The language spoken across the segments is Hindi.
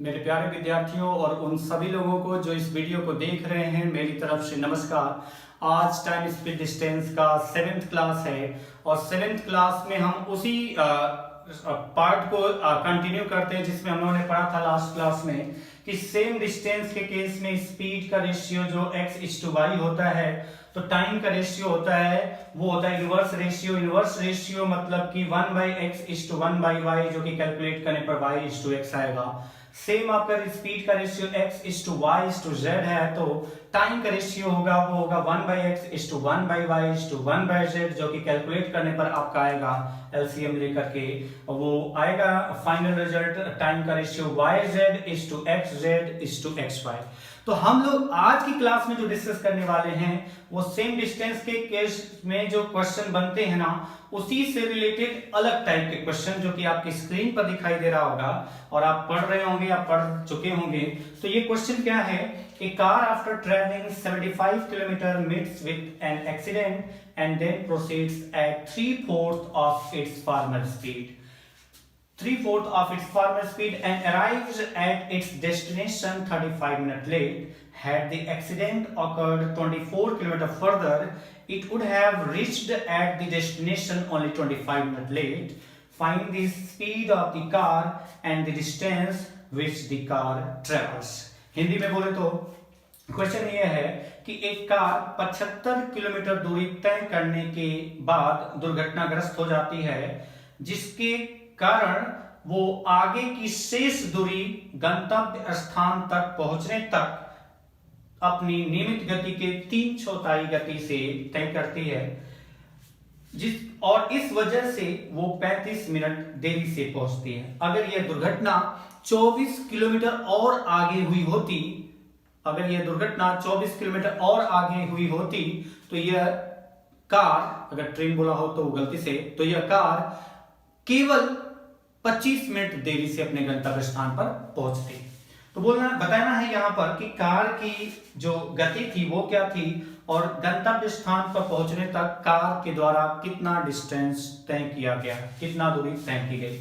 मेरे प्यारे विद्यार्थियों और उन सभी लोगों को जो इस वीडियो को देख रहे हैं, मेरी तरफ से नमस्कार। आज टाइम स्पीड डिस्टेंस का 7th क्लास है और 7th क्लास में हम उसी पार्ट को कंटिन्यू करते हैं जिसमें हम लोगों ने पढ़ा था लास्ट क्लास में कि सेम डिस्टेंस के केस में स्पीड का रेशियो जो x/y होता है, तो टाइम का रेशियो होता है वो होता है इनवर्स रेशियो। इनवर्स रेशियो मतलब कि 1/x/1/y जो कि कैलकुलेट करने पर y/x आएगा। सेम आपका स्पीड का रेशियो x/y/z है, तो टाइम का रेशियो होगा वो होगा 1/x/1/y/1/z जो कि कैलकुलेट करने पर आपका आएगा एलसीएम लेकर के वो आएगा फाइनल रिजल्ट टाइम का रेशियो yz/xz/xy। तो हम लोग आज की क्लास में जो डिस्कस करने वाले हैं वो सेम डिस्टेंस के केस में जो क्वेश्चन बनते हैं ना, उसी से रिलेटेड अलग टाइप के क्वेश्चन जो कि आपकी स्क्रीन पर दिखाई दे रहा होगा और आप पढ़ रहे होंगे या पढ़ चुके होंगे। तो ये क्वेश्चन क्या है? A car after travelling 75 kilometre meets with an accident and then proceeds at 3/4 of its former speed 3/4 of its former speed and arrives at its destination 35 minutes late. Had the accident occurred 24 kilometers further, it would have reached at the destination only 25 minutes late. Find the speed of the car and the distance which the car travels. Hindi में बोले तो क्वेश्चन ये है कि एक कार 75 किलोमीटर दूरी तय करने के बाद दुर्घटनाग्रस्त हो जाती है, जिसके कारण वो आगे की शेष दूरी गंतव्य स्थान तक पहुंचने तक अपनी नियमित गति के 3/4 गति से तय करती है, और इस वजह से वो 35 मिनट देरी से पहुंचती है। अगर यह दुर्घटना 24 किलोमीटर और आगे हुई होती तो यह कार, अगर ट्रेन बोला हो तो गलती से, तो यह कार केवल 25 मिनट देरी से अपने गंतव्य स्थान पर पहुंचती। तो बताना है यहां पर कि कार की जो गति थी वो क्या थी और गंतव्य स्थान पर पहुंचने तक कार के द्वारा कितना डिस्टेंस तय किया गया, कितना दूरी तय की गई।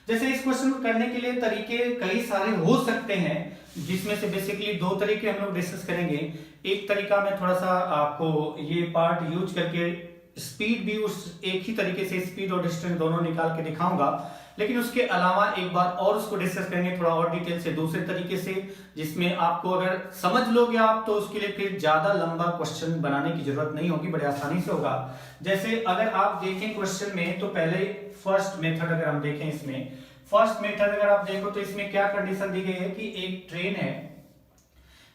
जैसे इस क्वेश्चन को करने के लिए तरीके कई सारे हो सकते हैं, जिसमें से बेसिकली 2 तरीके हम लोग डिस्कस करेंगे। एक तरीका मैं थोड़ा सा आपको ये पार्ट यूज करके स्पीड भी उस एक ही तरीके से स्पीड और डिस्टेंस दोनों निकाल के दिखाऊंगा, लेकिन उसके अलावा एक बार और उसको डिस्कस करेंगे थोड़ा और डिटेल से दूसरे तरीके से, जिसमें आपको अगर समझ लोगे आप तो उसके लिए फिर ज्यादा लंबा क्वेश्चन बनाने की जरूरत नहीं होगी, बड़े आसानी से होगा। जैसे अगर आप देखें क्वेश्चन में, तो पहले फर्स्ट मेथड अगर हम देखें, इसमें फर्स्ट मेथड अगर आप देखो तो इसमें क्या कंडीशन दी गई है कि एक ट्रेन है,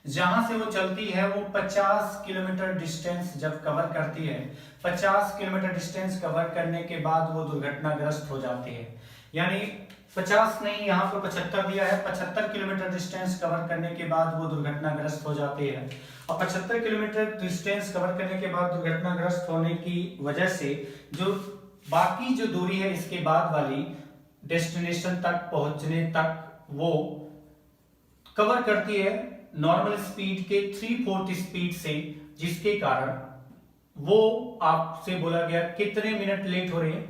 जहां से वो चलती है वो 50 किलोमीटर डिस्टेंस जब कवर करती है, 50 किलोमीटर डिस्टेंस कवर करने के बाद वो दुर्घटनाग्रस्त हो जाती है। यानी 50 नहीं, यहाँ पर 75 दिया है, 75 किलोमीटर डिस्टेंस कवर करने के बाद वो दुर्घटनाग्रस्त हो जाती है। और 75 किलोमीटर डिस्टेंस कवर करने के बाद दुर्घटनाग्रस्त होने की वजह से जो बाकी जो दूरी है इसके बाद वाली डेस्टिनेशन तक पहुंचने तक वो कवर करती है नॉर्मल स्पीड के 3/4 स्पीड से, जिसके कारण वो आपसे बोला गया कितने मिनट लेट हो रही है?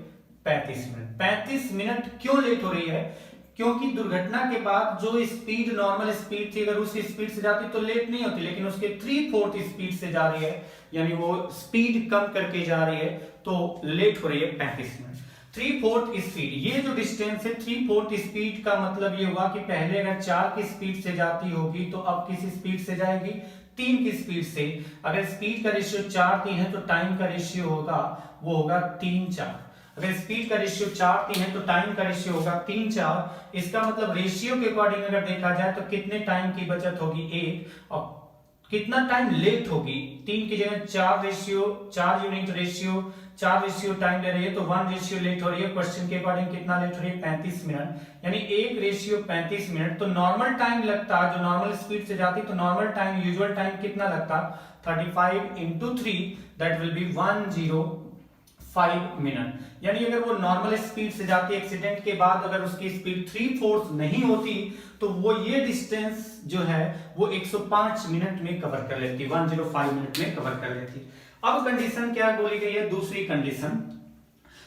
35 मिनट। 35 मिनट क्यों लेट हो रही है? क्योंकि दुर्घटना के बाद जो स्पीड नॉर्मल स्पीड थी, अगर उसी स्पीड से जाती तो लेट नहीं होती, लेकिन उसके 3/4 स्पीड से जा रही है, यानी वो स्पीड कम करके जा रही है, तो लेट हो रही है 35 मिनट। 3/4 स्पीड, ये जो डिस्टेंस है 3/4 स्पीड का मतलब ये हुआ कि पहले अगर 4 की स्पीड से जाती होगी तो अब किस स्पीड से जाएगी? 3 की स्पीड से। अगर स्पीड का रेशियो 4:3 है तो टाइम का रेशियो होगा वो होगा 3:4। अगर स्पीड का रेशियो 4:3 है तो टाइम का रेशियो होगा 3:4। इसका मतलब रेशियो के अकॉर्डिंग अगर देखा जाए तो कितने टाइम की बचत होगी? 1। और कितना टाइम लेट होगी? 3 की जगह 4 यूनिट रेशियो 4 रेशियो टाइम ले रही है तो 1 रेशियो लेट हो रही है। क्वेश्चन के अकॉर्डिंग कितना लेट हो रही है? 35 मिनट, यानी 1 रेशियो 35 मिनट। तो नॉर्मल टाइम लगता, जो नॉर्मल स्पीड से जाती, तो नॉर्मल टाइम, यूजुअल टाइम कितना लगता? 35 × 3, दैट विल बी 105 मिनट। यानी अगर वो नॉर्मल स्पीड से जाती, एक्सीडेंट के बाद अगर उसकी स्पीड 3/4 नहीं होती तो वो ये डिस्टेंस जो है वो 105 मिनट में कवर कर लेती, 105 मिनट में कवर कर लेती। अब कंडीशन क्या बोली गई है? दूसरी कंडीशन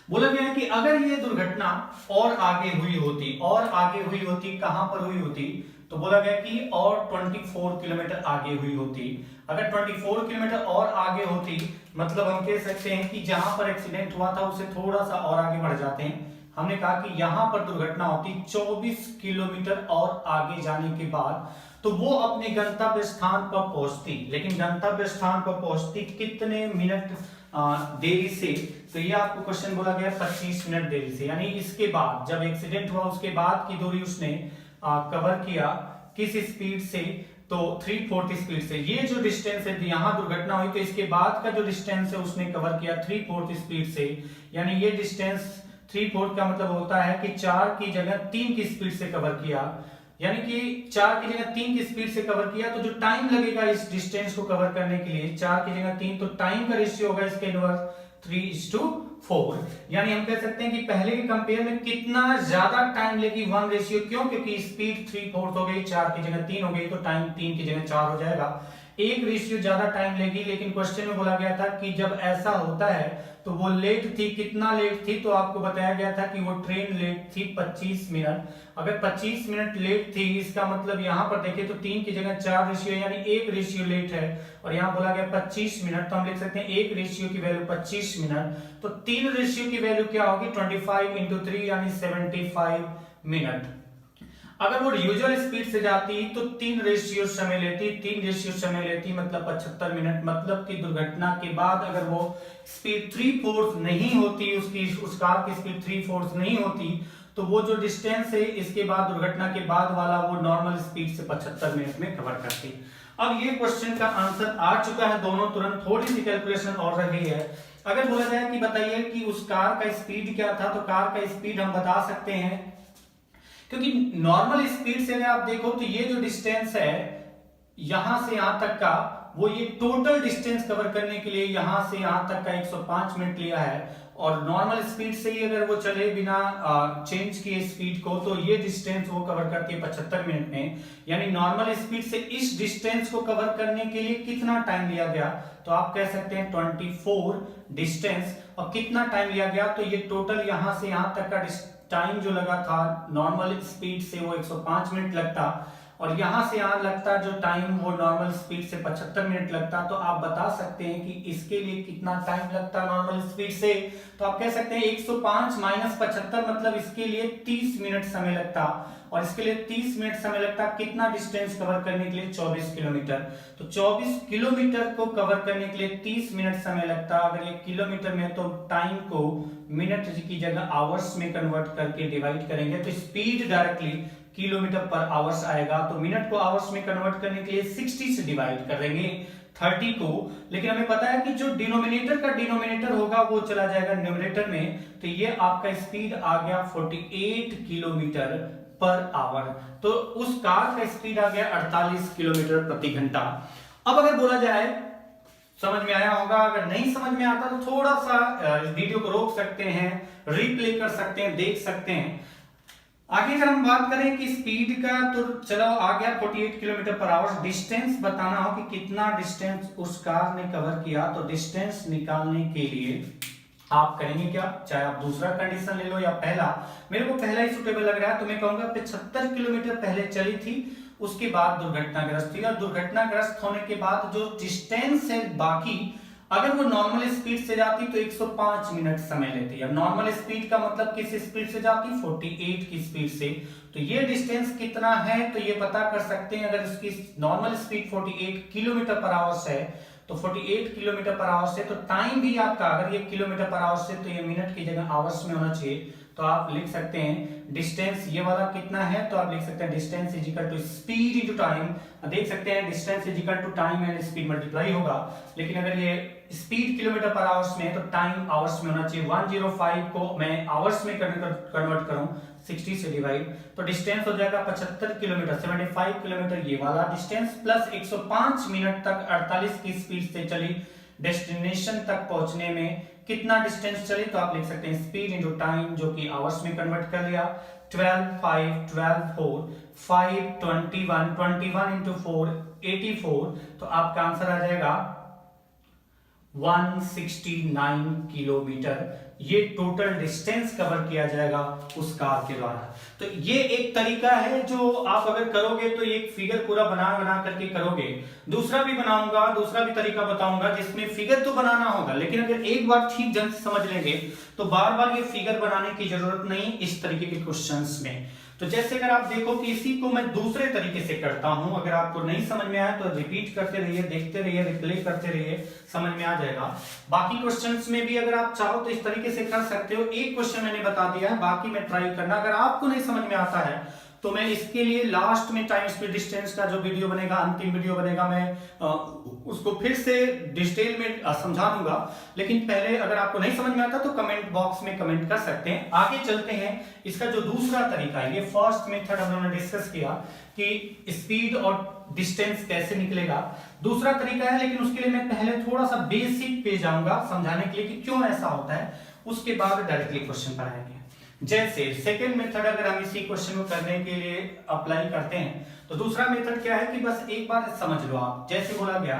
बोला गया है कि अगर ये दुर्घटना और आगे हुई होती कहां पर हुई होती, तो बोला गया कि और 24 किलोमीटर आगे हुई होती। अगर 24 किलोमीटर और आगे होती मतलब हम कह सकते हैं कि जहां पर एक्सीडेंट हुआ था उससे थोड़ा सा और आगे बढ़ जाते हैं। हमने कहा कि यहां पर दुर्घटना होती 24 किलोमीटर और आगे जाने के बाद, तो वो अपने गंतव्य स्थान पर पहुंचती। लेकिन गंतव्य स्थान पर पहुंचती कितने मिनट देरी से? तो ये आपको क्वेश्चन बोला गया 25 मिनट देरी से, यानी इसके बाद जब एक्सीडेंट हुआ उसके बाद की दूरी उसने कवर किया किस स्पीड से? तो 340 स्पीड से। ये जो डिस्टेंस है, यहां दुर्घटना हुई तो इसके बाद का जो डिस्टेंस है उसने कवर किया 340 स्पीड से, यानी ये डिस्टेंस 340 का मतलब होता है कि 4 की जगह 3 की स्पीड से कवर किया, यानी कि 4 की जगह 3 की स्पीड से कवर किया। तो जो टाइम लगेगा इस डिस्टेंस को कवर करने के लिए 4 की जगह 3, तो टाइम का रेशियो होगा इसके इनवर्स 3:4, यानी हम कह सकते हैं कि पहले के कंपेयर में कितना ज्यादा टाइम लेगी 1:, क्यों? क्योंकि स्पीड 3/4 हो गई, 4 की जगह 3 हो गई, तो टाइम 3 की जगह 4 हो जाएगा। 1 ज्यादा टाइम लेगी। लेकिन क्वेश्चन में बोला गया था कि जब ऐसा होता है तो वो लेट थी, कितना लेट थी? तो आपको बताया गया था कि वो ट्रेन लेट थी 25 मिनट। अगर 25 मिनट लेट थी, इसका मतलब यहां पर देखें तो 3 की जगह 4 रेशियो, यानी 1 लेट है, और यहां बोला गया 25 मिनट, तो हम लिख सकते हैं 1 की वैल्यू 25 मिनट, तो 3 की वैल्यू क्या होगी? 25 × 3 यानी 75 मिनट। अगर वो यूजुअल स्पीड से जाती तो 3 समय लेती मतलब 75 मिनट। मतलब कि दुर्घटना के बाद अगर वो स्पीड 3/4 नहीं होती, उस कार की स्पीड 3/4 नहीं होती, तो वो जो डिस्टेंस है इसके बाद दुर्घटना के बाद वाला वो नॉर्मल स्पीड से 75 मिनट में कवर करती। अब ये क्वेश्चन का आंसर आ चुका है दोनों तुरंत, थोड़ी सी कैलकुलेशन और रही है। अगर बोला जाए कि बताइए कि उस कार का स्पीड क्या था, तो कार का स्पीड हम बता सकते हैं, क्योंकि नॉर्मल स्पीड से अगर आप देखो तो ये जो डिस्टेंस है यहां से यहां तक का, वो ये टोटल डिस्टेंस कवर करने के लिए यहां से यहां तक का 105 मिनट लिया है। और नॉर्मल स्पीड से ही अगर वो चले बिना चेंज किए स्पीड को, तो ये डिस्टेंस वो कवर करती है 75 मिनट में। यानी नॉर्मल स्पीड से इस डिस्टेंस को कवर करने के लिए कितना टाइम लिया गया? तो आप कह सकते हैं 24 डिस्टेंस। और कितना टाइम लिया गया? तो ये टोटल यहां से यहां तक का टाइम जो लगा था नॉर्मल स्पीड से वो 105 मिनट लगता, और यहां से यहां लगता जो टाइम वो नॉर्मल स्पीड से 75 मिनट लगता। तो आप बता सकते हैं कि इसके लिए कितना टाइम लगता नॉर्मल स्पीड से? तो आप कह सकते हैं 105 - 75 मतलब इसके लिए 30 मिनट समय लगता, और इसके लिए 30 मिनट समय लगता कितना डिस्टेंस कवर करने के लिए? 24 किलोमीटर। तो 24 किलोमीटर को कवर करने के लिए 30 मिनट समय लगता। अगर ये किलोमीटर में तो टाइम को मिनट की जगह आवर्स में कन्वर्ट करके डिवाइड करेंगे तो स्पीड डायरेक्टली किलोमीटर पर आवर्स आएगा। तो मिनट को आवर्स में कन्वर्ट करने के लिए 60 से डिवाइड करेंगे 30 को। लेकिन हमें पता है कि जो डिनोमिनेटर का डिनोमिनेटर होगा वो चला जाएगा न्यूमरेटर में, तो ये आपका स्पीड आ गया 48 किलोमीटर पर आवर। तो उस कार का स्पीड आ गया 48 किलोमीटर प्रति घंटा। अब अगर बोला जाए, समझ में आया होगा, अगर नहीं समझ में आता तो थोड़ा सा वीडियो को रोक सकते हैं, रिप्ले कर सकते हैं, देख सकते हैं। आगे अगर हम बात करें कि स्पीड का, तो चलो आ गया 48 किलोमीटर पर आवर। डिस्टेंस बताना हो कि कितना डिस्टेंस उस कार ने कवर किया, तो डिस्टेंस निकालने के लिए आप करेंगे क्या? चाहे आप दूसरा कंडीशन ले लो या पहला, मेरे को पहला ही सुटेबल लग रहा है, तो मैं कहूंगा 75 किलोमीटर पहले चली थी, उसके बाद दुर्घटनाग्रस्त थी। और दुर्घटनाग्रस्त होने के बाद जो डिस्टेंस है बाकी, अगर वो नॉर्मल स्पीड से जाती तो 105 मिनट समय लेती। अब नॉर्मल स्पीड का मतलब किस स्पीड से जाती? 48 की स्पीड से। तो ये डिस्टेंस कितना है तो ये पता कर सकते हैं। अगर इसकी normal speed 48 kilometre per hour है, तो 48 किलोमीटर पर आवर से, तो टाइम भी आपका, अगर ये किलोमीटर पर आवर से, तो ये मिनट की जगह आवर्स में होना चाहिए। तो आप लिख सकते हैं डिस्टेंस ये वाला कितना है, तो आप लिख सकते हैं distance is equal to speed into time. देख सकते हैं distance is equal to time and speed multiply होगा। लेकिन अगर ये स्पीड किलोमीटर पर आवर्स में है तो टाइम आवर्स में होना चाहिए। 105 को मैं आवर्स में कन्वर्ट करूं 60 से डिवाइड, तो डिस्टेंस हो जाएगा 75 किलोमीटर, 75 किलोमीटर ये वाला डिस्टेंस, प्लस 105 मिनट तक 48 की स्पीड से चली। डेस्टिनेशन तक पहुंचने में कितना डिस्टेंस चली, तो आप लिख सकते हैं स्पीड इनटू टाइम, जो कि आवर्स में कन्वर्ट कर लिया। 12 5 12 4 5 21 21 इंटू 4 84, तो आपका आंसर आ जाएगा 169 किलोमीटर ये टोटल डिस्टेंस कवर किया जाएगा उस कार के द्वारा। तो ये एक तरीका है जो आप अगर करोगे तो एक फिगर पूरा बना करके करोगे। दूसरा भी बनाऊंगा, दूसरा भी तरीका बताऊंगा जिसमें फिगर तो बनाना होगा, लेकिन अगर एक बार ठीक ढंग से समझ लेंगे तो बार बार ये फिगर बनाने की जरूरत नहीं इस तरीके के क्वेश्चंस में। तो जैसे अगर आप देखो कि इसी को मैं दूसरे तरीके से करता हूं, अगर आपको नहीं समझ में आया तो रिपीट करते रहिए, देखते रहिए, रिप्ले करते रहिए, समझ में आ जाएगा। बाकी क्वेश्चंस में भी अगर आप चाहो तो इस तरीके से कर सकते हो। एक क्वेश्चन मैंने बता दिया है, बाकी में ट्राई करना। अगर आपको नहीं समझ में आता है तो मैं इसके लिए लास्ट में टाइम स्पीड डिस्टेंस का जो वीडियो बनेगा, अंतिम वीडियो बनेगा, मैं उसको फिर से डिटेल में समझा दूंगा। लेकिन पहले अगर आपको नहीं समझ में आता तो कमेंट बॉक्स में कमेंट कर सकते हैं। आगे चलते हैं। इसका जो दूसरा तरीका है, ये फर्स्ट मेथड हम लोगों ने डिस्कस किया कि स्पीड और डिस्टेंस कैसे निकलेगा। दूसरा तरीका है, लेकिन उसके लिए मैं पहले थोड़ा सा बेसिक पे जाऊंगा समझाने के लिए कि क्यों ऐसा होता है, उसके बाद डायरेक्टली क्वेश्चन पर आएंगे। जैसे सेकेंड मेथड अगर हम इसी क्वेश्चन को करने के लिए अप्लाई करते हैं तो दूसरा मेथड क्या है कि बस एक बार समझ लो आप। जैसे बोला गया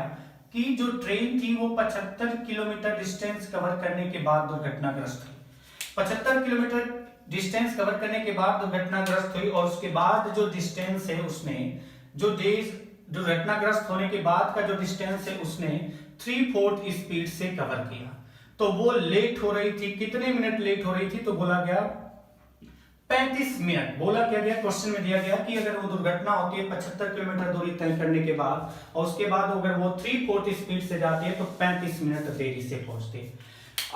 कि जो ट्रेन थी वो 75 किलोमीटर डिस्टेंस कवर करने के बाद दुर्घटनाग्रस्त हुई। 75 किलोमीटर डिस्टेंस कवर करने के बाद दुर्घटनाग्रस्त हुई और उसके बाद जो डिस्टेंस है उसने जो दुर्घटनाग्रस्त होने के बाद का जो डिस्टेंस है उसने 3/4 स्पीड से कवर किया। तो वो लेट हो रही थी, कितने मिनट लेट हो रही थी? तो बोला गया 35 मिनट। बोला क्या गया, क्वेश्चन में दिया गया कि अगर वो दुर्घटना होती है 75 किलोमीटर दूरी तय करने के बाद और उसके बाद अगर वो 3/4 स्पीड से जाती है तो 35 मिनट देरी से पहुंचती है।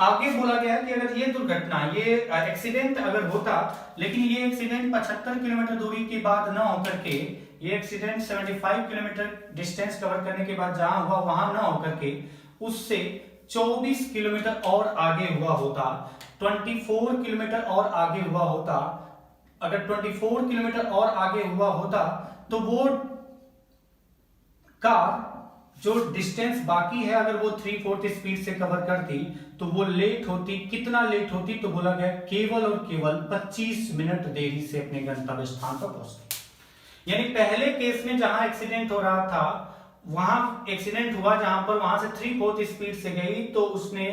आगे बोला गया कि अगर ये दुर्घटना, ये एक्सीडेंट अगर होता, लेकिन ये एक्सीडेंट 75 किलोमीटर दूरी के बाद न होकर के, ये एक्सीडेंट 75 किलोमीटर डिस्टेंस कवर करने के बाद जहां हुआ वहां न होकर के उससे 24 किलोमीटर और आगे हुआ होता, 24 किलोमीटर और आगे हुआ होता, अगर 24 किलोमीटर और आगे हुआ होता तो वो कार जो डिस्टेंस बाकी है अगर वो 3/4 स्पीड से कवर करती तो वो लेट होती। कितना लेट होती? तो बोला गया केवल और केवल 25 मिनट देरी से अपने गंतव्य स्थान पर पहुंचती। यानी पहले केस में जहां एक्सीडेंट हो रहा था, वहां एक्सीडेंट हुआ जहां पर वहां से 3/4 स्पीड से गई तो उसने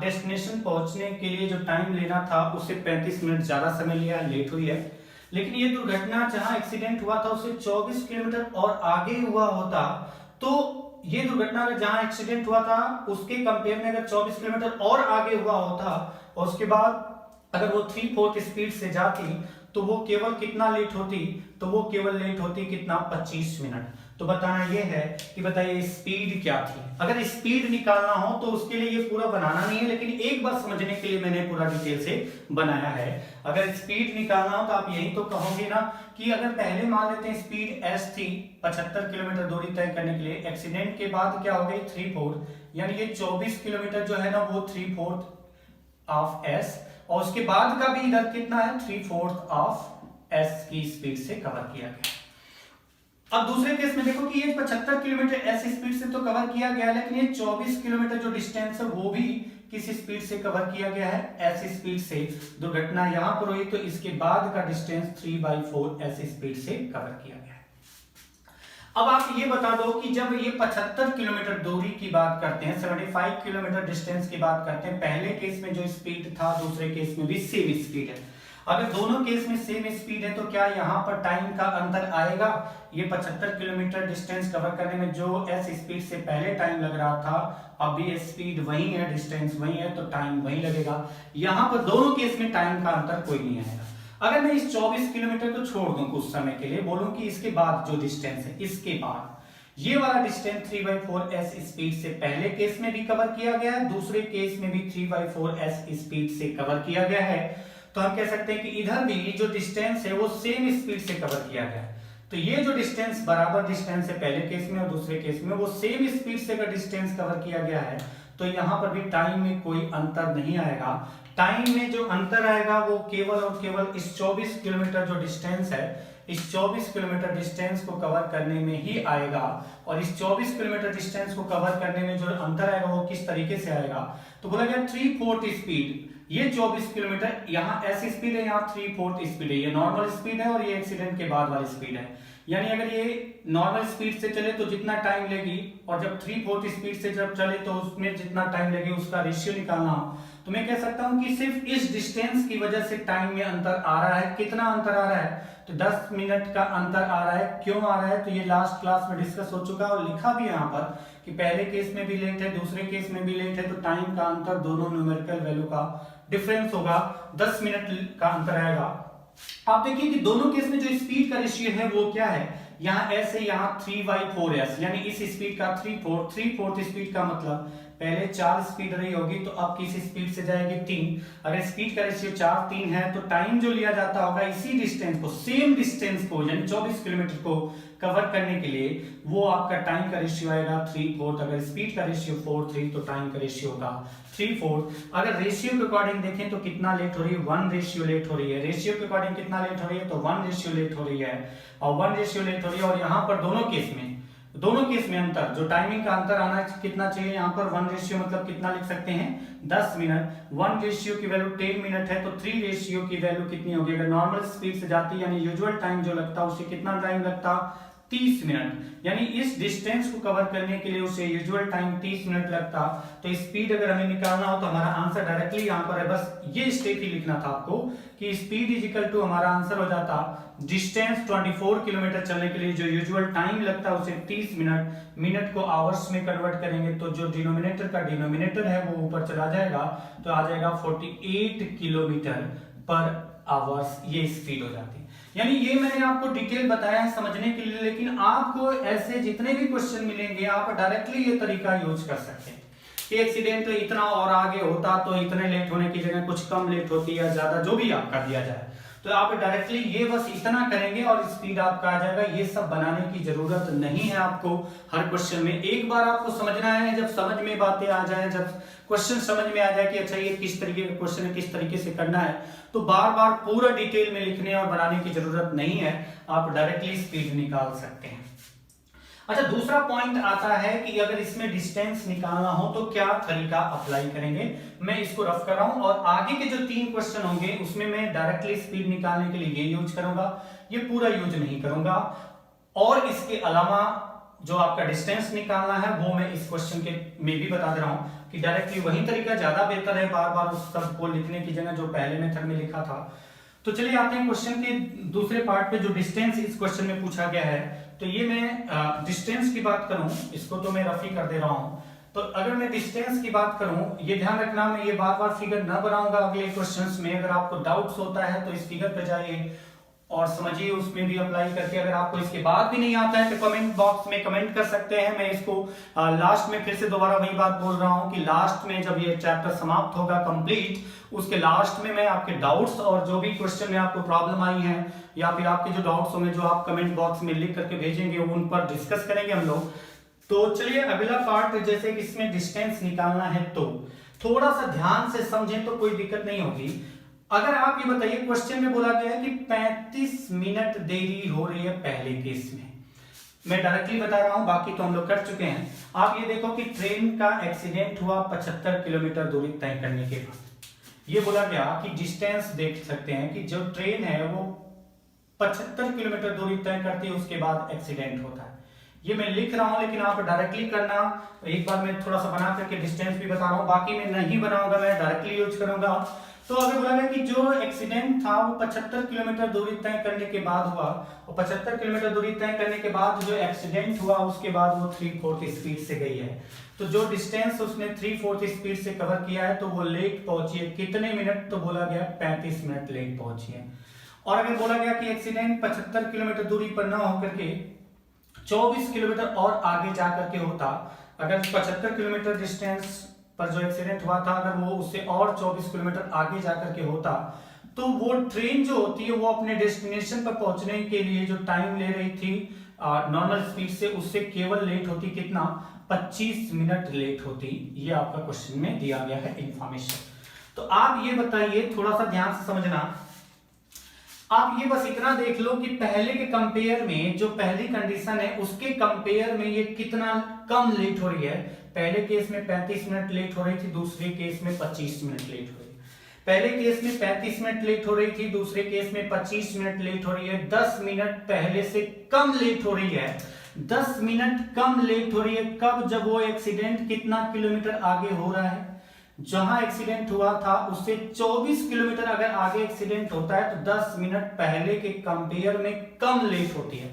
डेस्टिनेशन पहुंचने के लिए जो टाइम लेना था उससे 35 मिनट ज्यादा समय लिया, लेट हुई है। लेकिन ये दुर्घटना जहां एक्सीडेंट हुआ था उससे 24 किलोमीटर और आगे हुआ होता, तो ये दुर्घटना अगर जहां एक्सीडेंट हुआ था उसके कंपेयर में अगर 24 किलोमीटर और आगे हुआ होता और उसके बाद अगर वो 3/4 स्पीड से जाती तो वो केवल कितना लेट होती? तो वो केवल लेट होती कितना? 25 मिनट। तो बताना ये है कि बताइए स्पीड क्या थी। अगर स्पीड निकालना हो तो उसके लिए ये पूरा बनाना नहीं है, लेकिन एक बार समझने के लिए मैंने पूरा डिटेल से बनाया है। अगर स्पीड निकालना हो तो आप यही तो कहोगे ना कि अगर पहले मान लेते हैं स्पीड s थी 75 किलोमीटर दूरी तय करने के लिए, एक्सीडेंट के बाद क्या हो गई 3/4, यानी ये 24 किलोमीटर जो है ना वो 3/4 ऑफ s, और उसके बाद का भी इधर कितना है 3/4 ऑफ s की स्पीड से कवर किया गया। अब दूसरे केस में देखो कि ये 75 किलोमीटर एस स्पीड से तो कवर किया गया, लेकिन ये 24 किलोमीटर जो डिस्टेंस है वो भी किस स्पीड से कवर किया गया है? एस स्पीड से। दुर्घटना यहां पर हुई तो इसके बाद का डिस्टेंस 3/4 एस स्पीड से कवर किया गया है। अब आप ये बता दो कि जब ये 75 किलोमीटर दूरी की बात करते हैं, 75 किलोमीटर डिस्टेंस की बात करते हैं, पहले केस में जो स्पीड था दूसरे केस में भी सेम स्पीड है। अगर दोनों केस में सेम स्पीड है तो क्या यहाँ पर टाइम का अंतर आएगा? ये 75 किलोमीटर डिस्टेंस कवर करने में जो एस स्पीड से पहले टाइम लग रहा था, अब ये स्पीड वही है, डिस्टेंस वही है, तो टाइम वही लगेगा। यहाँ पर दोनों केस में टाइम का अंतर कोई नहीं आएगा। अगर मैं इस 24 किलोमीटर को छोड़ दूं कुछ समय के लिए, बोलूं कि इसके बाद जो डिस्टेंस है, इसके बाद ये वाला डिस्टेंस 3/4 एस स्पीड से पहले केस में भी कवर किया गया है, दूसरे केस में भी 3/4 एस स्पीड से कवर किया गया है, तो हम कह सकते हैं कि इधर भी जो डिस्टेंस है वो सेम स्पीड से कवर किया गया है। तो ये जो डिस्टेंस बराबर डिस्टेंस है पहले केस में और दूसरे केस में, वो सेम स्पीड से अगर डिस्टेंस कवर किया गया है तो यहाँ पर भी टाइम में कोई अंतर नहीं आएगा। टाइम में जो अंतर आएगा वो केवल और केवल इस 24 किलोमीटर जो डिस्टेंस है, इस 24 किलोमीटर डिस्टेंस को कवर करने में ही आएगा। और इस 24 किलोमीटर डिस्टेंस को कवर करने में जो अंतर आएगा वो किस तरीके से आएगा? तो बोला गया 3/4 स्पीड, ये 24 किलोमीटर, यहाँ एस स्पीड है, यहाँ 3/4 स्पीड है, ये नॉर्मल स्पीड है और ये एक्सीडेंट के बाद वाली स्पीड है। यानी अगर ये नॉर्मल स्पीड से चले तो जितना टाइम लेगी, और जब 3/4 स्पीड से जब चले तो उसमें जितना टाइम लेगी उसका रेशियो निकालना हो, तो मैं कह सकता हूं कि सिर्फ इस डिस्टेंस की वजह से टाइम में अंतर आ रहा है। कितना अंतर आ रहा है? तो 10 मिनट का अंतर आ रहा है। क्यों आ रहा है? तो ये लास्ट क्लास में डिस्कस हो चुका है और लिखा भी यहाँ पर कि पहले केस में भी लेट है, दूसरे केस में भी लेट है, तो टाइम का अंतर दोनों न्यूमेरिकल वैल्यू का डिफरेंस होगा, 10 मिनट का अंतर आएगा। आप देखिए कि दोनों केस में जो स्पीड का रेशियो है वो क्या है, यहाँ s है, यहाँ 3/4s, यानी इस स्पीड का 3/4 स्पीड का मतलब पहले 4 स्पीड रही होगी तो अब किस स्पीड से जाएगी? 3। अगर स्पीड का रेशियो 4:3 है तो टाइम जो लिया जाता होगा इसी डिस्टेंस को, सेम डिस्टेंस को, यानी 24 किलोमीटर को कवर करने के लिए, वो आपका टाइम का रेशियो आएगा 3/4। अगर स्पीड का रेशियो 4:3 तो टाइम का रेशियो होगा 3/4। अगर रेशियो के अकॉर्डिंग देखें तो कितना लेट हो रही है? 1 रेशियो लेट हो रही है। रेशियो के अकॉर्डिंग कितना लेट हो रही है? तो 1 रेशियो लेट हो रही है, और 1 रेशियो लेट हो रही है। और यहाँ पर दोनों केस में अंतर, जो टाइमिंग का अंतर आना कितना चाहिए? यहाँ पर 1 रेशियो मतलब कितना लिख सकते हैं? 10 मिनट। 1 रेशियो की वैल्यू 10 मिनट है, तो 3 रेशियो की वैल्यू कितनी होगी? अगर नॉर्मल स्पीड से जाती यानी यूजुअल टाइम जो लगता उसे कितना टाइम लगता? 30 मिनट। यानी इस डिस्टेंस को कवर करने के लिए उसे यूजुअल टाइम 30 मिनट लगता। तो स्पीड अगर हमें निकालना हो तो हमारा आंसर डायरेक्टली यहाँ पर है, बस ये स्टेप ही लिखना था आपको कि स्पीड इज इक्वल टू, हमारा आंसर हो जाता डिस्टेंस 24 किलोमीटर चलने के लिए जो यूजुअल टाइम लगता है उसे 30 मिनट, मिनट को आवर्स में कन्वर्ट करेंगे तो जो डिनोमिनेटर का डिनोमिनेटर है वो ऊपर चला जाएगा, तो आ जाएगा 48 किलोमीटर पर आवर्स, ये स्पीड हो जाती है। यानी ये मैंने आपको डिटेल बताया है समझने के लिए, लेकिन आपको ऐसे जितने भी क्वेश्चन मिलेंगे आप डायरेक्टली ये तरीका यूज कर सकते हैं कि एक्सीडेंट इतना और आगे होता तो इतने लेट होने की जगह कुछ कम लेट होती या ज्यादा, जो भी आपका दिया जाए, तो आप डायरेक्टली ये बस इतना करेंगे और स्पीड आपका आ जाएगा। ये सब बनाने की जरूरत नहीं है आपको हर क्वेश्चन में। एक बार आपको समझना है, जब समझ में बातें आ जाए, जब क्वेश्चन समझ में आ जाए कि अच्छा ये किस तरीके का क्वेश्चन है, किस तरीके से करना है, तो बार बार पूरा डिटेल में लिखने और बनाने की जरूरत नहीं है, आप डायरेक्टली स्पीड निकाल सकते हैं। अच्छा, दूसरा पॉइंट आता है कि अगर इसमें डिस्टेंस निकालना हो तो क्या तरीका अप्लाई करेंगे। मैं इसको रफ कर रहा हूं और आगे के जो 3 क्वेश्चन होंगे उसमें मैं डायरेक्टली स्पीड निकालने के लिए ये यूज करूंगा, ये पूरा यूज नहीं करूंगा। और इसके अलावा जो आपका डिस्टेंस निकालना है वो मैं इस क्वेश्चन के में भी बता दे रहा हूं कि डायरेक्टली वही तरीका ज्यादा बेहतर है, बार बार उस सब को लिखने की जगह जो पहले मेथड में लिखा था। तो चलिए आते हैं क्वेश्चन के दूसरे पार्ट पे, जो डिस्टेंस इस क्वेश्चन में पूछा गया है। तो ये मैं डिस्टेंस की बात करूं, इसको तो मैं रफ ही कर दे रहा हूं। तो अगर मैं डिस्टेंस की बात करूं, ये ध्यान रखना मैं ये बार बार फिगर ना बनाऊंगा अगले क्वेश्चंस में। अगर आपको डाउट्स होता है तो इस फिगर पे जाइए और समझिए, उसमें भी अप्लाई करके। अगर आपको इसके बाद भी नहीं आता है तो कमेंट बॉक्स में कमेंट कर सकते हैं। मैं इसको लास्ट में फिर से दोबारा वही बात बोल रहा हूं कि लास्ट में जब ये चैप्टर समाप्त होगा कंप्लीट, उसके लास्ट में मैं आपके डाउट्स और जो भी क्वेश्चन में आपको प्रॉब्लम आई है या फिर आपके जो डाउट्स होंगे जो आप कमेंट बॉक्स में लिख करके भेजेंगे उन पर डिस्कस करेंगे हम लोग। तो चलिए अगला पार्ट, जैसे कि इसमें डिस्टेंस निकालना है तो थोड़ा सा ध्यान से समझें तो कोई दिक्कत नहीं होगी। अगर आप ये बताइए, क्वेश्चन में बोला गया है कि 35 मिनट देरी हो रही है पहले केस में। मैं डायरेक्टली बता रहा हूं, बाकी तो हम लोग कर चुके हैं। आप ये देखो कि ट्रेन का एक्सीडेंट हुआ 75 किलोमीटर दूरी तय करने के बाद। ये बोला गया कि डिस्टेंस देख सकते हैं कि जो ट्रेन है वो 75 किलोमीटर दूरी तय करती है, उसके बाद एक्सीडेंट होता है। ये मैं लिख रहा हूं, लेकिन आप डायरेक्टली करना। एक बार मैं थोड़ा सा बना करके डिस्टेंस भी बता रहा हूं, बाकी मैं नहीं बनाऊंगा, मैं डायरेक्टली यूज करूंगा। तो अगर बोला गया कि जो एक्सीडेंट था वो 75 किलोमीटर दूरी तय करने के बाद हुआ, और 75 किलोमीटर दूरी तय करने के बाद जो एक्सीडेंट हुआ उसके बाद वो 3/4 स्पीड से गई है। तो जो डिस्टेंस उसने 3/4 स्पीड से कवर किया है तो वो लेट पहुंची है कितने मिनट? तो बोला गया 35 मिनट लेट पहुंची है। और अगर बोला गया कि एक्सीडेंट 75 किलोमीटर दूरी पर ना होकर के 24 किलोमीटर और आगे जाकर के होता, अगर 75 किलोमीटर डिस्टेंस पर जो एक्सीडेंट हुआ था अगर वो उससे और 24 किलोमीटर आगे जाकर के होता, तो वो ट्रेन जो होती है वो अपने डेस्टिनेशन पर पहुंचने के लिए जो टाइम ले रही थी नॉर्मल स्पीड से, उससे केवल लेट होती कितना? 25 मिनट लेट होती। ये आपका क्वेश्चन में दिया गया है इंफॉर्मेशन। तो आप ये बताइए, थोड़ा सा ध्यान से समझना। आप ये बस इतना देख लो कि पहले के कंपेयर में जो पहली कंडीशन है उसके कंपेयर में ये कितना कम लेट हो रही है। पहले केस में 35 मिनट लेट हो रही थी, दूसरे केस में 25 मिनट लेट हो रही है। पहले केस में 35 मिनट लेट हो रही थी, दूसरे केस में 25 मिनट लेट हो रही है। 10 मिनट पहले से कम लेट हो रही है। 10 मिनट कम लेट हो रही है कब? जब वो एक्सीडेंट कितना किलोमीटर आगे हो रहा है? जहां एक्सीडेंट हुआ था उससे 24 किलोमीटर अगर आगे एक्सीडेंट होता है तो 10 मिनट पहले के कंपेयर में कम लेट होती है।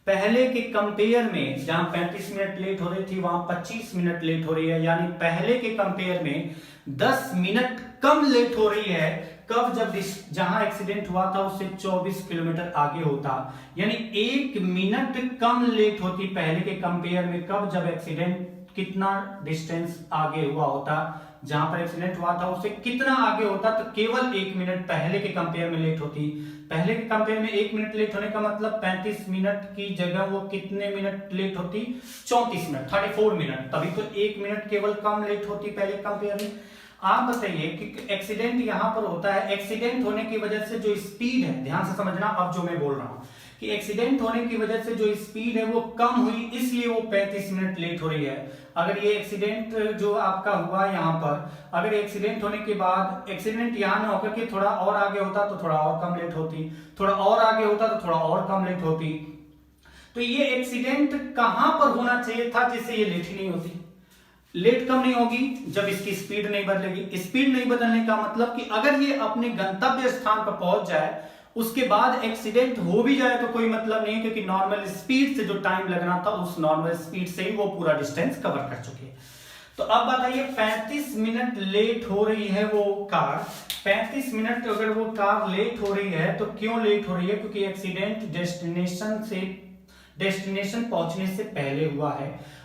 पहले के कंपेयर में जहां 35 मिनट लेट हो रही थी वहां 25 मिनट लेट हो रही है, यानी पहले के कंपेयर में 10 मिनट कम लेट हो रही है। कब? जब जहां एक्सीडेंट हुआ था उससे 24 किलोमीटर आगे होता, यानी 1 मिनट कम लेट होती पहले के कंपेयर में। कब? जब एक्सीडेंट कितना डिस्टेंस आगे हुआ होता, जहां पर एक्सीडेंट हुआ था उससे कितना आगे होता, तो केवल 1 मिनट पहले के कंपेयर में लेट होती। पहले के कंपेयर में 1 मिनट लेट होने का मतलब 35 मिनट की जगह वो कितने मिनट लेट होती? 34 मिनट, 34 मिनट। तभी तो 1 मिनट केवल कम लेट होती पहले कंपेयर में। आप बताइए कि एक्सीडेंट यहां पर होता है, एक्सीडेंट होने की वजह से जो स्पीड है, ध्यान से समझना अब जो मैं बोल रहा हूं, कि एक्सीडेंट होने की वजह से जो स्पीड है वो कम हुई, इसलिए वो 35 मिनट लेट हो रही है। अगर ये एक्सीडेंट जो आपका हुआ यहां पर, अगर एक्सीडेंट होने के बाद एक्सीडेंट यहां ना होकर के थोड़ा और आगे होता तो थोड़ा और कम लेट होती, थोड़ा और आगे होता तो थोड़ा और कम लेट होती। तो ये एक्सीडेंट कहां पर होना चाहिए था जिससे ये लेट ही नहीं होती? लेट कम नहीं होगी जब इसकी स्पीड नहीं बदलेगी। स्पीड नहीं बदलने का मतलब कि अगर ये अपने गंतव्य स्थान पर पहुंच जाए उसके बाद एक्सीडेंट हो भी जाए तो कोई मतलब नहीं है, क्योंकि नॉर्मल स्पीड से जो टाइम लगना था उस नॉर्मल स्पीड से ही वो पूरा डिस्टेंस कवर कर चुके हैं। तो अब बताइए 35 मिनट लेट हो रही है वो कार। 35 मिनट अगर वो कार लेट हो रही है तो क्यों लेट हो रही है? क्योंकि एक्सीडेंट डेस्टिनेशन पहुंचने से पहले हुआ है।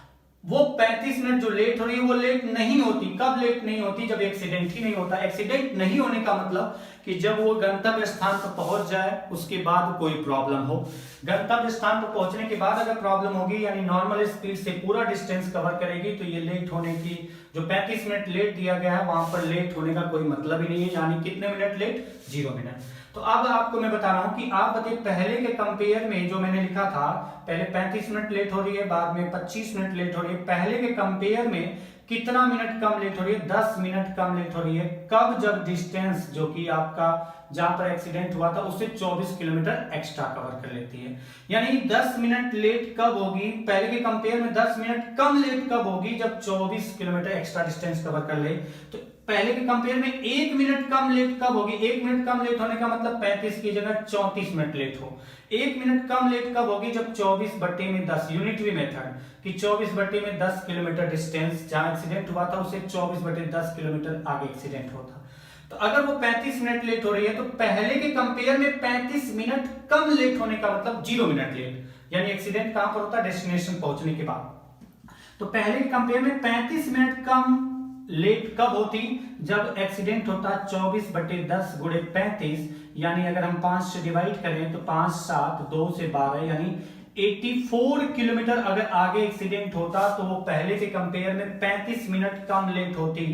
वो 35 मिनट जो लेट हो रही है वो लेट नहीं होती। कब लेट नहीं होती? जब एक्सीडेंट ही नहीं होता। एक्सीडेंट नहीं होने का मतलब कि जब वो गंतव्य स्थान पर पहुंच जाए उसके बाद कोई प्रॉब्लम हो। गंतव्य स्थान पर पहुंचने के बाद अगर प्रॉब्लम होगी, यानी नॉर्मल स्पीड से पूरा डिस्टेंस कवर करेगी, तो ये लेट होने की जो 35 मिनट लेट दिया गया है वहां पर लेट होने का कोई मतलब ही नहीं है। यानी कितने मिनट लेट? 0 मिनट। तो अब आपको मैं बता रहा हूं कि आप बताइए पहले के कंपेयर में जो मैंने लिखा था, पहले 35 मिनट लेट हो रही है, बाद में 25 मिनट लेट हो रही है। पहले के कंपेयर में कितना मिनट कम लेट हो रही है? 10 मिनट कम लेट हो रही है। कब? जब डिस्टेंस जो कि आपका जहां पर एक्सीडेंट हुआ था उससे 24 किलोमीटर एक्स्ट्रा कवर कर लेती है। यानी 10 मिनट लेट कब होगी? पहले के कंपेयर में 10 मिनट कम लेट कब होगी? जब 24 किलोमीटर एक्स्ट्रा डिस्टेंस कवर कर ले। तो पहले के कंपेयर में 1 मिनट कम लेट कब होगी? 1 मिनट कम लेट होने का मतलब 35 की जगह 34 मिनट लेट हो। 1 मिनट कम लेट कब होगी? जब 24/10 यूनिटरी मेथड कि 24/10 किलोमीटर डिस्टेंस जहां एक्सीडेंट हुआ था उससे 24/10 किलोमीटर आगे एक्सीडेंट होता। तो अगर वो 35 मिनट लेट हो रही है तो पहले के कंपेयर में 35 मिनट कम लेट होने का मतलब 0 मिनट लेट, यानी एक्सीडेंट कहां पर होता है? डेस्टिनेशन पहुंचने के बाद। तो पहले के कंपेयर में 35 मिनट कम लेट कब होती? जब एक्सीडेंट होता 24/10 गुणे 35, यानी अगर हम 5 से डिवाइड करें तो 5 7 2 से 12, यानी 84 किलोमीटर अगर आगे एक्सीडेंट होता तो वो पहले के कंपेयर में 35 मिनट कम लेट होती।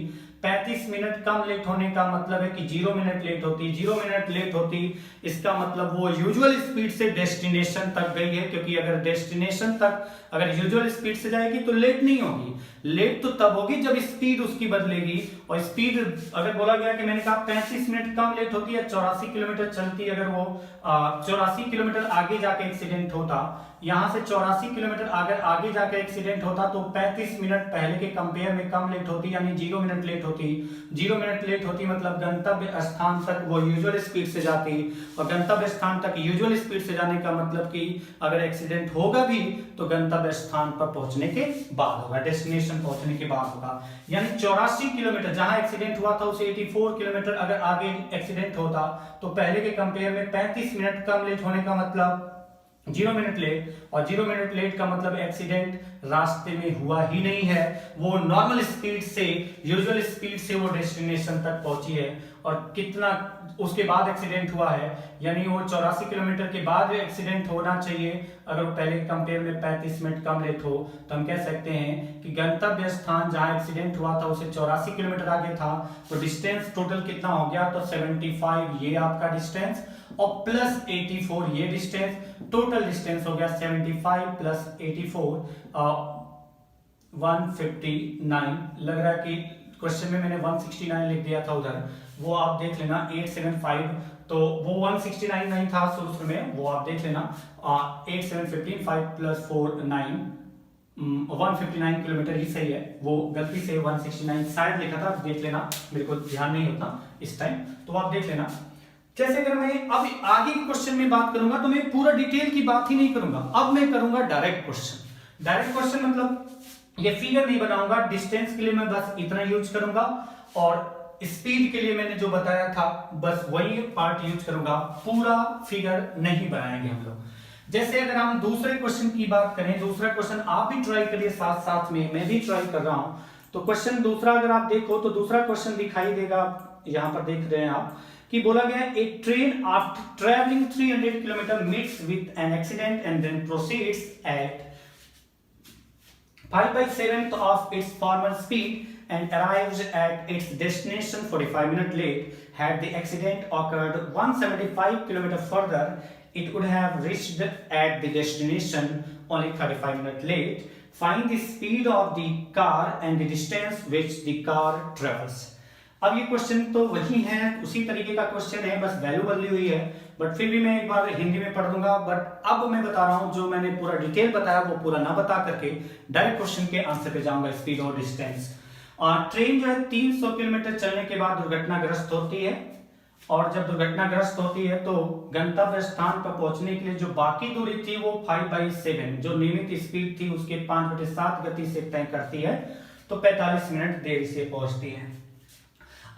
35 मिनट कम लेट होने का मतलब है कि 0 मिनट लेट होती। 0 मिनट लेट होती इसका मतलब वो यूजुअल स्पीड से डेस्टिनेशन तक गई है, क्योंकि अगर डेस्टिनेशन तक अगर यूजुअल स्पीड से जाएगी तो लेट नहीं होगी। लेट तो तब होगी जब स्पीड उसकी बदलेगी। और स्पीड अगर बोला गया कि मैंने कहा 35 मिनट कम लेट होती है, 84 किलोमीटर चलती, अगर वो 84 किलोमीटर आगे जाके एक्सीडेंट होता, यहां से 84 किलोमीटर अगर आगे जाकर एक्सीडेंट होता तो 35 मिनट पहले के कंपेयर में कम लेट होती, यानी 0 मिनट लेट होती। 0 मिनट लेट होती मतलब गंतव्य स्थान तक वो यूजुअल स्पीड से जाती, और गंतव्य स्थान तक यूजुअल स्पीड से जाने का मतलब कि अगर एक्सीडेंट होगा भी तो गंतव्य स्थान पर पहुंचने के बाद होगा, डेस्टिनेशन पहुंचने के बाद होगा। यानी 84 किलोमीटर जहां एक्सीडेंट हुआ था उसे 84 किलोमीटर अगर आगे एक्सीडेंट होता तो पहले के कंपेयर में 35 मिनट कम लेट होने का मतलब 0 मिनट लेट, और 0 मिनट लेट का मतलब एक्सीडेंट रास्ते में हुआ ही नहीं है, वो नॉर्मल स्पीड से यूजुअल स्पीड से वो डेस्टिनेशन तक पहुंची है। और कितना उसके बाद एक्सीडेंट हुआ है, यानी वो 84 किलोमीटर के बाद एक्सीडेंट होना चाहिए। अगर पहले कंपेयर में 35 मिनट कम लेट हो तो हम कह सकते हैं कि गंतव्य स्थान जहां एक्सीडेंट हुआ था उसे 84 किलोमीटर आगे था, तो डिस्टेंस टोटल कितना हो गया? तो 75 ये आपका डिस्टेंस और प्लस 84 ये डिस्टेंस, टोटल डिस्टेंस हो गया 75 प्लस 84 159। लग रहा है कि क्वेश्चन में मैंने 169 लिख दिया था उधर, वो आप देख लेना 875, तो वो 169 नहीं था शुरू में, वो आप देख लेना 8715 5 + 4 9 159 किलोमीटर ही सही है, वो गलती से 169 शायद लिखा था, देख लेना, मेरे को ध्यान नहीं होता इस टाइम, तो आप देख लेना। जैसे अगर मैं अब आगे के क्वेश्चन में बात करूंगा तो मैं पूरा डिटेल की बात ही नहीं करूंगा, अब मैं करूंगा डायरेक्ट क्वेश्चन। डायरेक्ट क्वेश्चन मतलब ये फिगर नहीं बनाऊंगा, डिस्टेंस के लिए मैं बस इतना यूज करूंगा और स्पीड के लिए मैंने जो बताया था बस वही पार्ट यूज करूंगा, पूरा फिगर नहीं बनाएंगे हम लोग। जैसे अगर हम दूसरे क्वेश्चन की बात करें, दूसरा क्वेश्चन आप भी ट्राई करिए, साथ साथ में मैं भी ट्राई कर रहा हूं। तो क्वेश्चन दूसरा अगर आप देखो तो दूसरा क्वेश्चन दिखाई देगा, यहां पर देख रहे हैं आप कि बोला गया a train after travelling 300 kilometre meets with an accident and then proceeds at 5/7 of its former speed and arrives at its destination 45 minutes late. Had the accident occurred 175 km further, it would have reached at the destination only 35 minutes late. Find the speed of the car and the distance which the car travels. अब ये क्वेश्चन तो वही है, उसी तरीके का क्वेश्चन है, बस वैल्यू बदली हुई है, बट फिर भी मैं एक बार हिंदी में पढ़ दूंगा। बट अब मैं बता रहा हूं जो मैंने पूरा डिटेल बताया वो पूरा ना बता करके डायरेक्ट क्वेश्चन के आंसर पे जाऊंगा, स्पीड और डिस्टेंस। ट्रेन जो है 300 किलोमीटर चलने के बाद दुर्घटनाग्रस्त होती है, और जब दुर्घटनाग्रस्त होती है तो गंतव्य स्थान पर पहुंचने के लिए जो बाकी दूरी थी वो 5/7 जो नियमित स्पीड थी उसके 5/7 गति से तय करती है, तो 45 मिनट देरी से पहुंचती है।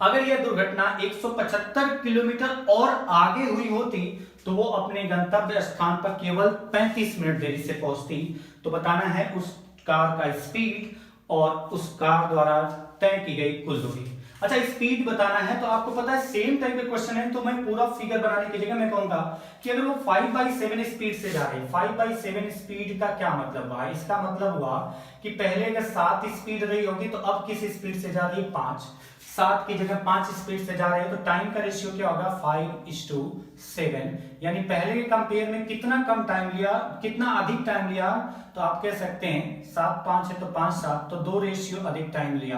अगर यह दुर्घटना 175 किलोमीटर और आगे हुई होती तो वो अपने गंतव्य स्थान पर केवल 35 मिनट देरी से पहुंचती। तो बताना है उस कार का स्पीड और उस कार द्वारा तय की गई कुल दूरी। अच्छा, स्पीड बताना है तो आपको पता है सेम टाइप का क्वेश्चन है, तो मैं पूरा फिगर बनाने की जगह मैं कहूंगा कि अगर वो 5/7 स्पीड से जा रही है, 5/7 स्पीड का क्या मतलब हुआ? इसका मतलब हुआ कि पहले अगर 7 स्पीड रही होगी तो अब किस स्पीड से जा रही है? 5। 7 की जगह 5 स्पीड से जा रही है, तो टाइम का रेशियो क्या होगा? 5:7। यानी पहले के कंपेयर में कितना कम टाइम लिया, कितना अधिक टाइम लिया? तो आप कह सकते हैं 7/5 है तो 5/7, तो 2 रेशियो अधिक टाइम लिया।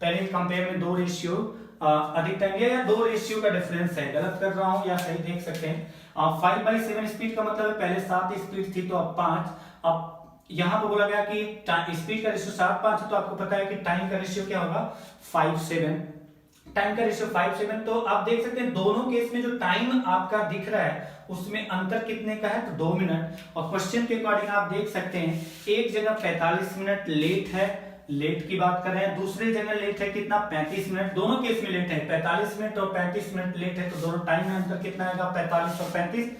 पहले कंपेयर में 2 रेशियो अधिक टाइम लिया, या 2 रेशियो का डिफरेंस है, गलत कर रहा हूं या सही देख सकते हैं। 5/7 स्पीड का मतलब है पहले 7 स्पीड थी तो अब 5। अब यहां पर बोला गया कि स्पीड का रेशियो 7/5 है, तो आपको पता है कि टाइम का रेशियो क्या होगा? 5/7। टाइम का रेशियो 5/7, तो आप देख सकते हैं दोनों केस में जो टाइम आपका दिख रहा है उसमें अंतर कितने का है? तो 2 मिनट। और क्वेश्चन के अकॉर्डिंग आप देख सकते हैं एक जगह 45 मिनट लेट है, लेट की बात कर रहे हैं, दूसरी जगह लेट है कितना? 35 मिनट। दोनों केस में लेट है, 45 मिनट और 35 मिनट लेट है, तो दोनों टाइम में अंतर कितना आएगा? 45 और 35।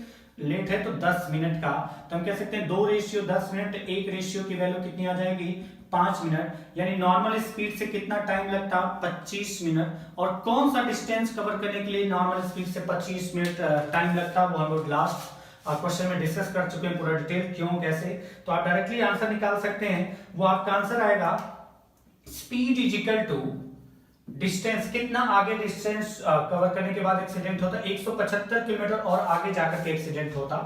लेट है तो 10 मिनट का, तो हम कह सकते हैं 2 रेशियो 10 मिनट, 1 रेशियो की वैल्यू कितनी आ जाएगी? 5 मिनट। यानी नॉर्मल स्पीड से कितना टाइम लगता? 25 मिनट। और कौन सा डिस्टेंस कवर करने के लिए नॉर्मल स्पीड से 25 मिनट टाइम लगता, वो हम लोग लास्ट क्वेश्चन में डिस्कस कर चुके हैं पूरा डिटेल, क्यों कैसे। तो आप डायरेक्टली आंसर निकाल सकते हैं, वो आपका आंसर आएगा speed is equal to distance, कितना आगे डिस्टेंस कवर करने के बाद एक्सीडेंट होता, 175 किलोमीटर और आगे जाकर के एक्सीडेंट होता।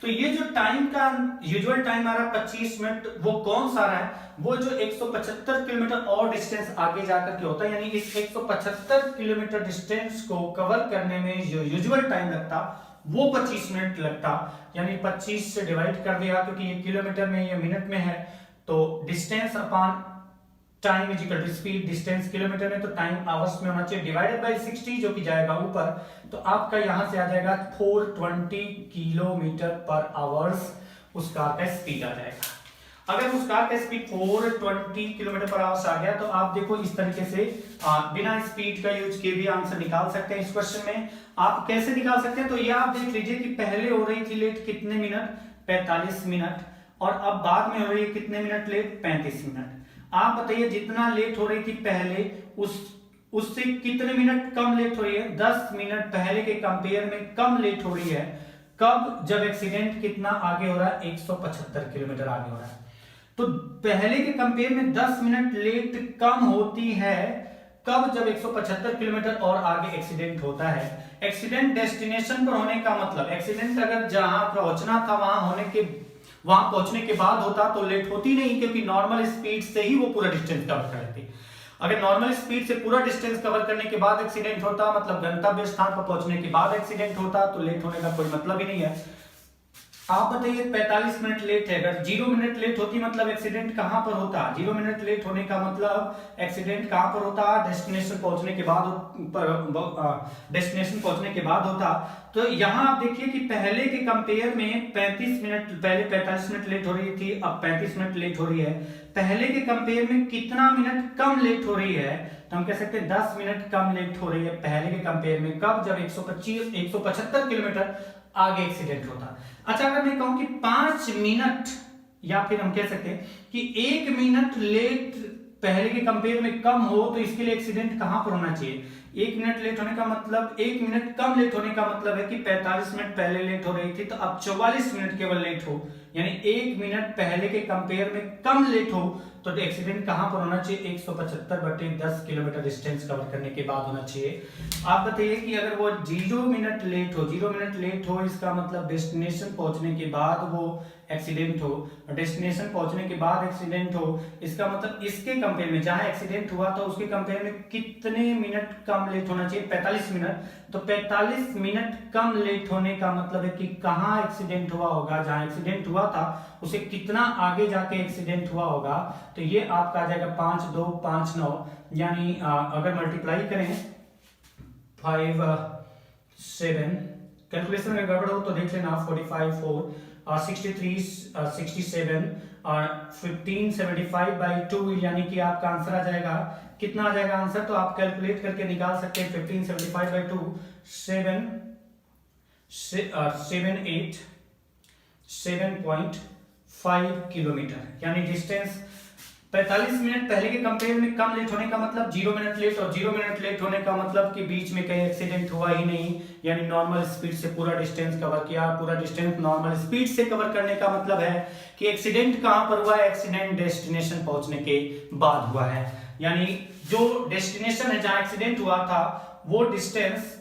तो ये जो टाइम का यूजुअल टाइम आ रहा है 25 मिनट, वो कौन सा रहा है? वो जो 175 किलोमीटर और डिस्टेंस आगे जाकर के होता है, यानी इस 175 किलोमीटर डिस्टेंस को कवर करने में जो यूजुअल टाइम लगता वो 25 मिनट लगता। यानी 25 से डिवाइड कर दिया, क्योंकि ये किलोमीटर में ये मिनट में है, तो distance upon time is equal to speed, distance kilometre में तो टाइम आवर्स में होना चाहिए, डिवाइडेड बाय 60 जो कि जाएगा ऊपर, तो आपका यहां से आ जाएगा 420 किलोमीटर पर आवर्स उस कार का स्पीड आ जाएगा। अगर उस कार का स्पीड 420 किलोमीटर पर आवर्स आ गया तो आप देखो इस तरीके से बिना स्पीड का यूज किए भी आंसर निकाल सकते हैं। इस क्वेश्चन में आप कैसे निकाल सकते हैं? तो ये आप देख लीजिए कि पहले हो रही थी लेट कितने मिनट? 45 मिनट, और अब बाद में हो रही है कितने मिनट लेट? 35 मिनट। आप बताइए जितना लेट हो रही थी पहले उससे कितने मिनट कम लेट हो रही है? 10 मिनट पहले के कंपेयर में कम लेट हो रही है। कब? जब एक्सीडेंट कितना आगे हो रहा है? 175 किलोमीटर आगे हो रहा है। तो पहले के कंपेयर में 10 मिनट लेट कम होती है कब? जब 175 किलोमीटर और आगे एक्सीडेंट होता है। एक्सीडेंट डेस्टिनेशन पर होने का मतलब, एक्सीडेंट अगर जहां पहुंचना था वहां पहुंचने के बाद होता तो लेट होती नहीं, क्योंकि नॉर्मल स्पीड से ही वो पूरा डिस्टेंस कवर कर लेती। अगर नॉर्मल स्पीड से पूरा डिस्टेंस कवर करने के बाद एक्सीडेंट होता, मतलब गंतव्य स्थान पर पहुंचने के बाद एक्सीडेंट होता, तो लेट होने का कोई मतलब ही नहीं है। आप बताइए 45 मिनट लेट है, अगर 0 मिनट लेट होती मतलब एक्सीडेंट कहां पर होता? 0 मिनट लेट होने का मतलब एक्सीडेंट कहां पर होता? डेस्टिनेशन पहुंचने के बाद, डेस्टिनेशन पहुंचने के बाद होता। तो यहां आप देखिए कि पहले के कंपेयर में 35 मिनट, पहले 45 मिनट लेट हो रही थी, अब 35 मिनट लेट हो रही है। पहले के कंपेयर में कितना मिनट कम लेट हो रही है? तो हम कह सकते हैं 10 मिनट कम लेट हो रही है पहले के कंपेयर में। कब? जब 175 किलोमीटर आगे एक्सीडेंट होता। अच्छा, अगर मैं कहूं कि 5 मिनट, या फिर हम कह सकते हैं कि 1 मिनट लेट पहले के कंपेयर में कम हो, तो इसके लिए एक्सीडेंट कहां पर होना चाहिए? 1 मिनट लेट होने का मतलब, 1 मिनट कम लेट होने का मतलब है कि 45 मिनट पहले लेट हो रही थी तो अब 44 मिनट केवल लेट हो, यानी 1 मिनट पहले के कंपेयर में कम लेट हो, तो एक्सीडेंट कहां पर होना चाहिए? 175/10 किलोमीटर डिस्टेंस कवर करने के बाद होना चाहिए। आप बताइए कि अगर वो 0 मिनट लेट हो, 0 मिनट लेट हो इसका मतलब डेस्टिनेशन पहुंचने के बाद वो एक्सीडेंट हो, डेस्टिनेशन पहुंचने के बाद एक्सीडेंट हो, इसका मतलब इसके कंपेयर में जहां एक्सीडेंट हुआ था उसके कंपेयर में कितने मिनट कम लेट होना चाहिए? 45 मिनट। तो 45 मिनट कम लेट होने का मतलब है कि कहां एक्सीडेंट हुआ होगा, जहां एक्सीडेंट हुआ था उसे कितना आगे जाके एक्सीडेंट हुआ होगा। तो ये आपका आ जाएगा 5 2 5 9, यानी अगर मल्टीप्लाई करें 5 7, कैलकुलेशन में गड़बड़ हो तो देख लेना, 45 4 63 67 और 1575/2, यानी कि आपका आंसर आ जाएगा, कितना आ जाएगा आंसर? तो आप कैलकुलेट करके निकाल सकते हैं 1575/2, 7.5 किलोमीटर, यानी डिस्टेंस 45 मिनट पहले के कंपेयर में कम लेट होने का मतलब 0 मिनट लेट, और 0 मिनट लेट होने का मतलब कि बीच में कहीं एक्सीडेंट हुआ ही नहीं, यानी नॉर्मल स्पीड से पूरा डिस्टेंस कवर किया। पूरा डिस्टेंस नॉर्मल स्पीड से कवर करने का मतलब है कि एक्सीडेंट कहां पर हुआ है? एक्सीडेंट डेस्टिनेशन पहुंचने के बाद हुआ है, यानी जो डेस्टिनेशन है जहां एक्सीडेंट हुआ था वो डिस्टेंस,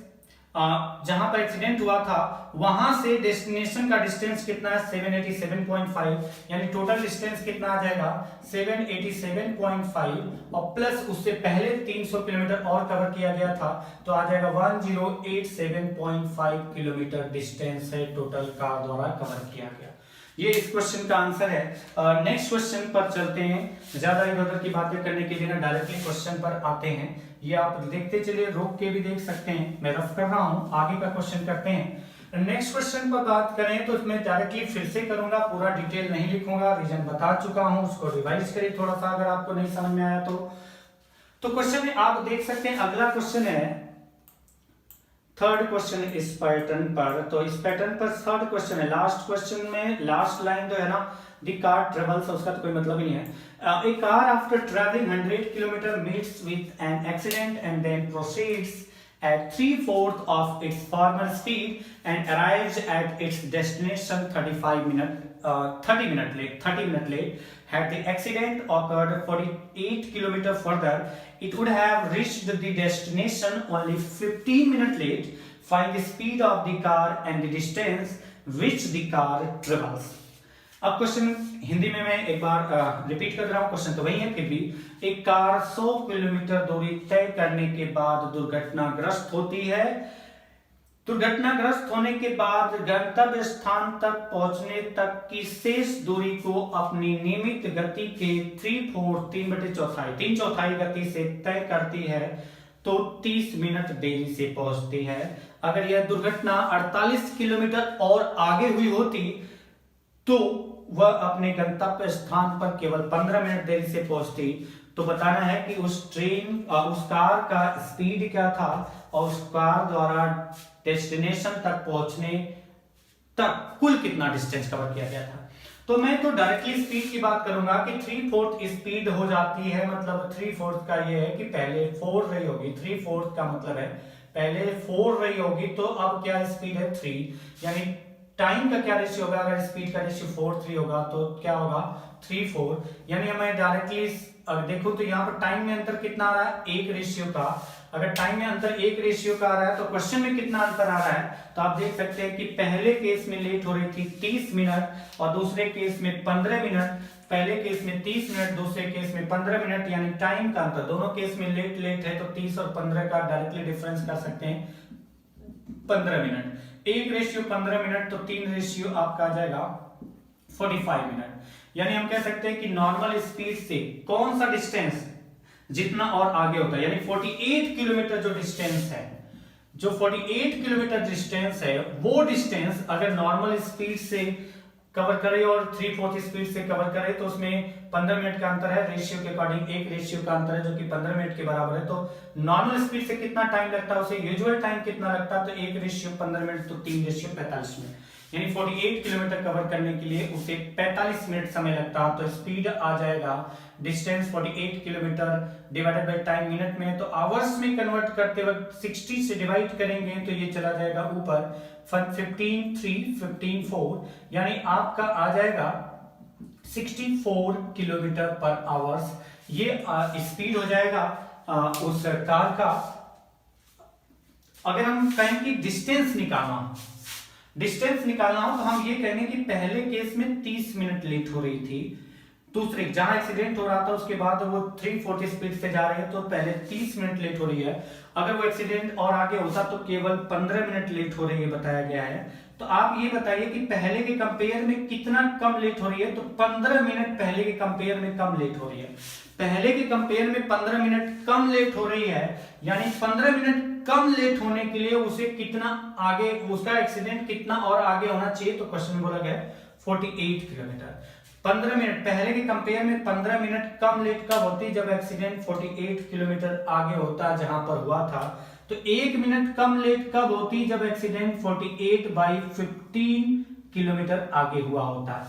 जहां पर एक्सीडेंट हुआ था वहां से डेस्टिनेशन का डिस्टेंस कितना है? 787.5, यानी टोटल डिस्टेंस कितना आ जाएगा? 787.5, और प्लस उससे पहले 300 किलोमीटर और कवर किया गया था, तो आ जाएगा 1087.5 किलोमीटर डिस्टेंस है टोटल कार द्वारा कवर किया गया। ये इस क्वेश्चन का आंसर है। नेक्स्ट क्वेश्चन पर चलते हैं, ज्यादा इधर उधर की बातें करने के लिए ना डायरेक्टली क्वेश्चन पर आते हैं। ये आप देखते चलिए, रोक के भी देख सकते हैं, मैं रफ कर रहा हूं, आगे का क्वेश्चन करते हैं। नेक्स्ट क्वेश्चन पर बात करें तो इसमें डायरेक्टली फिर से करूंगा, पूरा डिटेल नहीं लिखूंगा, रीजन बता चुका हूं, उसको रिवाइज करिए थोड़ा सा अगर आपको नहीं समझ में आया तो क्वेश्चन में आप देख सकते हैं, अगला क्वेश्चन है थर्ड क्वेश्चन इस पैटर्न पर। तो इस पैटर्न पर थर्ड क्वेश्चन है, लास्ट क्वेश्चन में लास्ट लाइन जो है ना, द कार ट्रेवल्स, उसका तो कोई मतलब ही नहीं है। A car after traveling 100 km meets with an accident and then proceeds at 3/4 of its former speed and arrives at its destination 30 minutes late. Had the accident occurred 48 km further, it would have reached the destination only 15 minutes late. Find the speed of the car and the distance which the car travels. अब क्वेश्चन हिंदी में मैं एक बार रिपीट कर रहा हूं, क्वेश्चन तो वही है फिर भी। एक कार 100 किलोमीटर दूरी तय करने के बाद दुर्घटनाग्रस्त होती है। दुर्घटनाग्रस्त होने के बाद गंतव्य स्थान तक पहुंचने तक की शेष दूरी को अपनी नियमित गति के 3/4 गति से तय करती है, तो 30 मिनट देरी से पहुंचती है। अगर यह दुर्घटना 48 किलोमीटर और आगे हुई होती तो वह अपने गंतव्य स्थान पर केवल 15 मिनट देरी से पहुंचती। तो बताना है कि उस कार का स्पीड क्या था और उस कार द्वारा डेस्टिनेशन तक पहुंचने तक कुल कितना डिस्टेंस कवर किया गया था। तो मैं तो डायरेक्टली स्पीड की बात करूंगा कि 3/4 स्पीड हो जाती है, मतलब 3/4 का ये है कि पहले 4 रही होगी, 3/4 का मतलब है पहले 4 रही होगी, तो अब क्या स्पीड है 3, यानी टाइम का क्या रेशियो होगा? अगर स्पीड का रेशियो 4:3 होगा तो क्या होगा 3:4, यानी मैं डायरेक्टली देखूं तो यहाँ पर टाइम में अंतर कितना आ रहा है? 1 रेशियो का। अगर टाइम में अंतर 1 रेशियो का आ रहा है तो क्वेश्चन में कितना अंतर आ रहा है? तो आप देख सकते हैं कि पहले केस में लेट हो रही थी 30 मिनट और दूसरे केस में 15 मिनट। पहले केस में 30 मिनट, दूसरे केस में 15 मिनट, यानी टाइम का अंतर, दोनों केस में लेट है तो 30 और 15 का डायरेक्टली डिफरेंस कर सकते हैं 15 मिनट। 1:15 मिनट, तो 3 आपका आ जाएगा 45 मिनट। यानी हम कह सकते हैं कि नॉर्मल स्पीड से कौन सा डिस्टेंस जितना और आगे होता है, यानी 48 किलोमीटर जो डिस्टेंस है, जो 48 किलोमीटर डिस्टेंस है, वो डिस्टेंस अगर नॉर्मल स्पीड से कवर करे और 3/4 स्पीड से कवर करे तो उसमें 15 मिनट का अंतर है, रेशियो के अकॉर्डिंग एक रेशियो का अंतर है जो कि 15 मिनट के बराबर है। तो नॉर्मल स्पीड से कितना टाइम लगता है, उसे यूजुअल टाइम कितना लगता है, तो 1:15 मिनट, तो 3:45 मिनट, यानी 48 किलोमीटर कवर करने के लिए उसे 45 मिनट समय लगता है। तो स्पीड आ जाएगा distance 48 kilometre divided by time minute में, तो आवर्स में कन्वर्ट करते वक्त 60 से डिवाइड करेंगे तो ये चला जाएगा ऊपर 15 यानी आपका आ जाएगा 64 किलोमीटर पर आवर्स। ये स्पीड हो जाएगा उस कार का। अगर हम कहें कि डिस्टेंस निकालना हो तो हम ये कहेंगे कि पहले केस में 30 मिनट लेट हो रही थी, दूसरे जहां एक्सीडेंट हो रहा था उसके बाद वो 340 स्पीड से जा रहे हैं तो पहले 30 मिनट लेट हो रही है। अगर वो एक्सीडेंट और आगे होता तो केवल 15 मिनट लेट हो रही है बताया गया है। तो आप ये बताइए कि पहले के कंपेयर में कितना कम लेट हो रही है, तो 15 मिनट पहले के कंपेयर में कम लेट हो रही है। पहले के कंपेयर में 15 मिनट कम लेट हो रही है, यानी 15 मिनट कम लेट होने के लिए उसे कितना आगे, उसका एक्सीडेंट कितना और आगे होना चाहिए, तो क्वेश्चन में बोला गया 48 किलोमीटर। 15 मिनट पहले के कंपेयर में 15 मिनट कम लेट कब होती, जब एक्सीडेंट 48 किलोमीटर आगे होता जहां पर हुआ था। तो 1 मिनट कम लेट कब होती, जब एक्सीडेंट 48/15 किलोमीटर आगे हुआ होता है।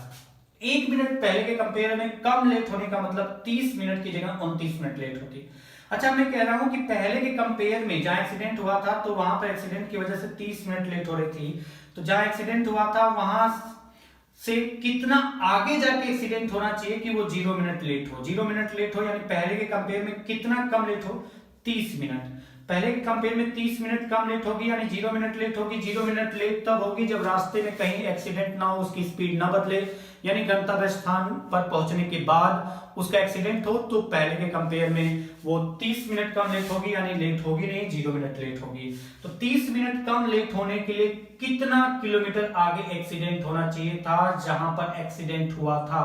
1 मिनट पहले के कंपेयर में कम लेट होने का मतलब 30 मिनट की जगह 29 मिनट लेट होती। अच्छा, मैं कह रहा हूं कि पहले के कंपेयर में जहां एक्सीडेंट हुआ था तो वहां पर एक्सीडेंट की वजह से 30 मिनट लेट हो रही थी, तो जहां एक्सीडेंट हुआ था वहां से कितना आगे जाके एक्सीडेंट होना चाहिए कि वो 0 मिनट लेट हो। 0 मिनट लेट हो यानी पहले के कंपेयर में कितना कम लेट हो, 30 मिनट। पहले के कंपेयर में 30 मिनट कम लेट होगी यानी 0 मिनट लेट होगी। 0 मिनट लेट तब होगी जब रास्ते में कहीं एक्सीडेंट ना हो, उसकी स्पीड ना बदले, यानी गंतव्य स्थान पर पहुंचने के बाद उसका एक्सीडेंट हो तो पहले के कंपेयर में वो 30 मिनट कम लेट होगी, यानी लेट होगी नहीं, 0 मिनट लेट होगी। तो 30 मिनट कम लेट होने के लिए कितना किलोमीटर आगे एक्सीडेंट होना चाहिए था जहां पर एक्सीडेंट हुआ था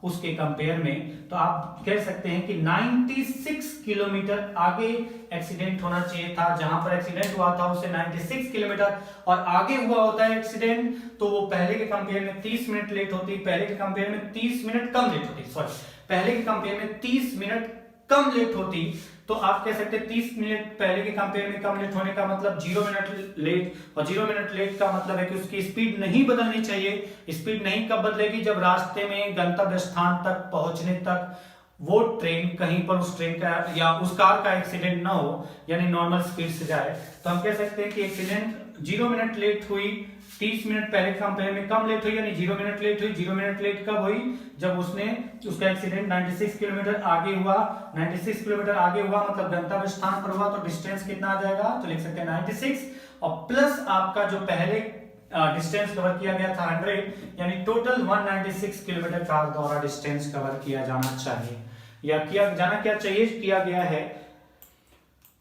उसके कंपेयर में, तो आप कह सकते हैं कि 96 किलोमीटर आगे एक्सीडेंट होना चाहिए था। जहां पर एक्सीडेंट हुआ था उससे 96 किलोमीटर और आगे हुआ होता है एक्सीडेंट, तो वो पहले के कंपेयर में 30 मिनट लेट होती, पहले के कंपेयर में 30 मिनट कम लेट होती, सॉरी पहले के कंपेयर में 30 मिनट कम लेट होती। तो आप कह सकते हैं 30 मिनट पहले के कंपेयर में कम लेट होने का मतलब 0 मिनट लेट, और 0 मिनट लेट का मतलब है कि उसकी स्पीड नहीं बदलनी चाहिए। स्पीड नहीं कब बदलेगी, जब रास्ते में गंतव्य स्थान तक पहुंचने तक वो ट्रेन कहीं पर उस ट्रेन का या उस कार का एक्सीडेंट ना हो, यानी नॉर्मल स्पीड से जाए। तो हम कह सकते हैं कि एक्सीडेंट 0 मिनट लेट हुई, 30 मिनट पहले कंपेयर में कम लेट हुई, यानी 0 मिनट लेट हुई। 0 मिनट लेट कब हुई, जब उसका एक्सीडेंट 96 किलोमीटर आगे हुआ। 96 किलोमीटर आगे हुआ मतलब गंतव्य स्थान पर हुआ, तो डिस्टेंस कितना आ जाएगा, तो लिख सकते हैं 96 और प्लस आपका जो पहले डिस्टेंस कवर किया गया था 100, यानी टोटल 196 किलोमीटर कार द्वारा डिस्टेंस कवर किया जाना चाहिए या किया गया है।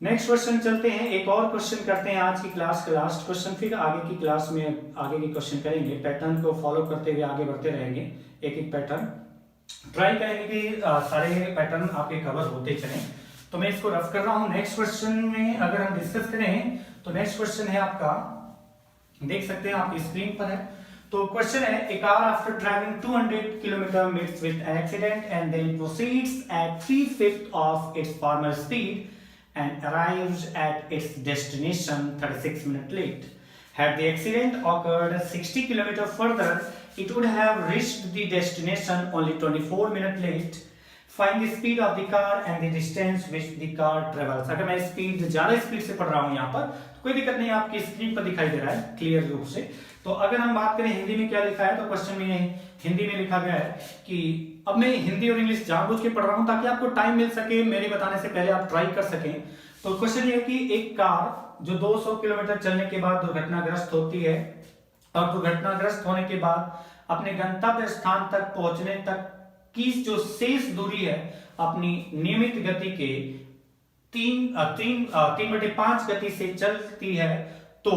नेक्स्ट क्वेश्चन चलते हैं, एक और क्वेश्चन करते हैं आज की क्लास का लास्ट क्वेश्चन, फिर आगे की क्लास में आगे के क्वेश्चन करेंगे। पैटर्न को फॉलो करते हुए आगे बढ़ते रहेंगे, एक एक पैटर्न ट्राई करेंगे कि सारे पैटर्न आपके कवर होते चलें। तो मैं इसको रफ कर रहा हूं। नेक्स्ट क्वेश्चन में अगर हम डिस्कस करें तो नेक्स्ट क्वेश्चन है आपका, देख सकते हैं आपकी स्क्रीन पर है। तो क्वेश्चन है, a car after travelling 200 kilometre meets with an accident and then proceeds at 3/5 of its former speed and arrives at its destination 36 minutes late. Had the accident occurred 60 km further, it would have reached the destination only 24 minutes late. Find the speed of the car and the distance which the car travels. अगर मैं स्पीड ज्यादा स्पीड से पढ़ रहा हूं यहाँ पर तो कोई दिक्कत नहीं, आपकी स्क्रीन पर दिखाई दे रहा है क्लियर रूप से। तो अगर हम बात करें हिंदी में क्या लिखा है, तो क्वेश्चन में हिंदी में लिखा गया है कि अब मैं हिंदी और इंग्लिश जानबूझ के पढ़ रहा हूं ताकि आपको टाइम मिल सके, मेरे बताने से पहले आप ट्राई कर सकें। तो क्वेश्चन ये है कि एक कार जो 200 किलोमीटर चलने के बाद दुर्घटनाग्रस्त होती है और दुर्घटनाग्रस्त होने के बाद अपने गंतव्य स्थान तक पहुंचने तक की जो शेष दूरी है अपनी नियमित गति के 3/5 गति से चलती है, तो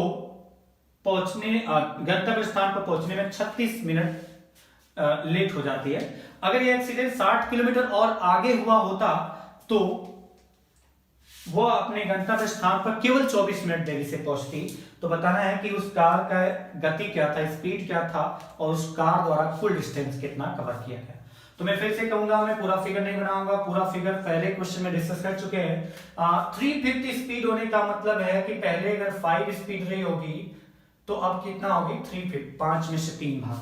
गंतव्य स्थान पर पहुंचने में 36 मिनट लेट हो जाती है। अगर ये एक्सीडेंट 60 किलोमीटर और आगे हुआ होता तो वो अपने गंतव्य स्थान पर केवल 24 मिनट देरी से पहुंचती। तो बताना है कि उस कार का गति क्या था, स्पीड क्या था, और उस कार द्वारा कुल डिस्टेंस कितना कवर किया गया। तो मैं फिर से कहूंगा, मैं पूरा फिगर नहीं बनाऊंगा, पूरा फिगर पहले क्वेश्चन में डिस्कस कर चुके हैं। 350 स्पीड होने का मतलब है कि पहले अगर 5 स्पीड रही होगी तो अब कितना होगी 350, 5 में से 3 भाग।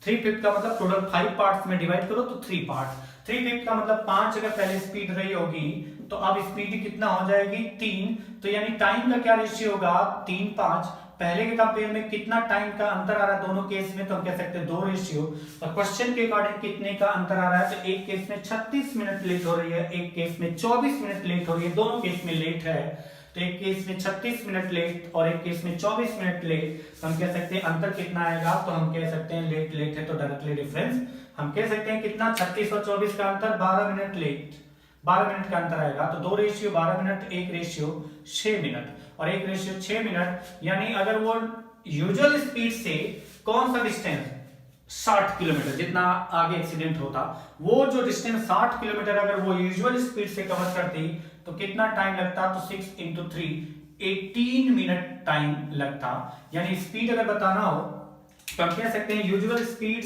350 का मतलब टोटल 5 पार्ट्स में डिवाइड करो तो 3 पार्ट। 350 का मतलब 5 अगर पहले स्पीड रही होगी तो अब स्पीड कितना हो जाएगी 3। तो यानी टाइम का क्या रेशियो होगा 3:5। पहले के कंपेयर में कितना टाइम का अंतर आ रहा है दोनों केस में, तो हम कह सकते हैं 2 रेशियो। और क्वेश्चन के अकॉर्डिंग कितने का अंतर आ रहा है, तो एक केस में 36 मिनट लेट हो रही है, एक केस में 24 मिनट लेट हो रही है, दोनों केस में लेट है। तो एक केस में 36 मिनट लेट और एक केस में 24 मिनट लेट। तो हम कह सकते हैं अंतर कितना आएगा, तो हम कह सकते हैं लेट लेट है तो डायरेक्टली डिफरेंस हम कह सकते हैं कितना 36 और 24 का अंतर 12 मिनट लेट, 12 मिनट का अंतर आएगा। तो 2 रेशियो 12 मिनट, 1 रेशियो 6 मिनट और 1 रेशियो 6 मिनट। यानी अगर वो यूजुअल स्पीड से कौन सा डिस्टेंस 60 किलोमीटर जितना आगे एक्सीडेंट होता, वो जो डिस्टेंस 60 किलोमीटर अगर वो यूजुअल स्पीड से कवर करती तो कितना टाइम लगता, तो 6 × 3 18 मिनट टाइम लगता। यानी स्पीड अगर बताना हो तो हम कह सकते हैं यूजुअल स्पीड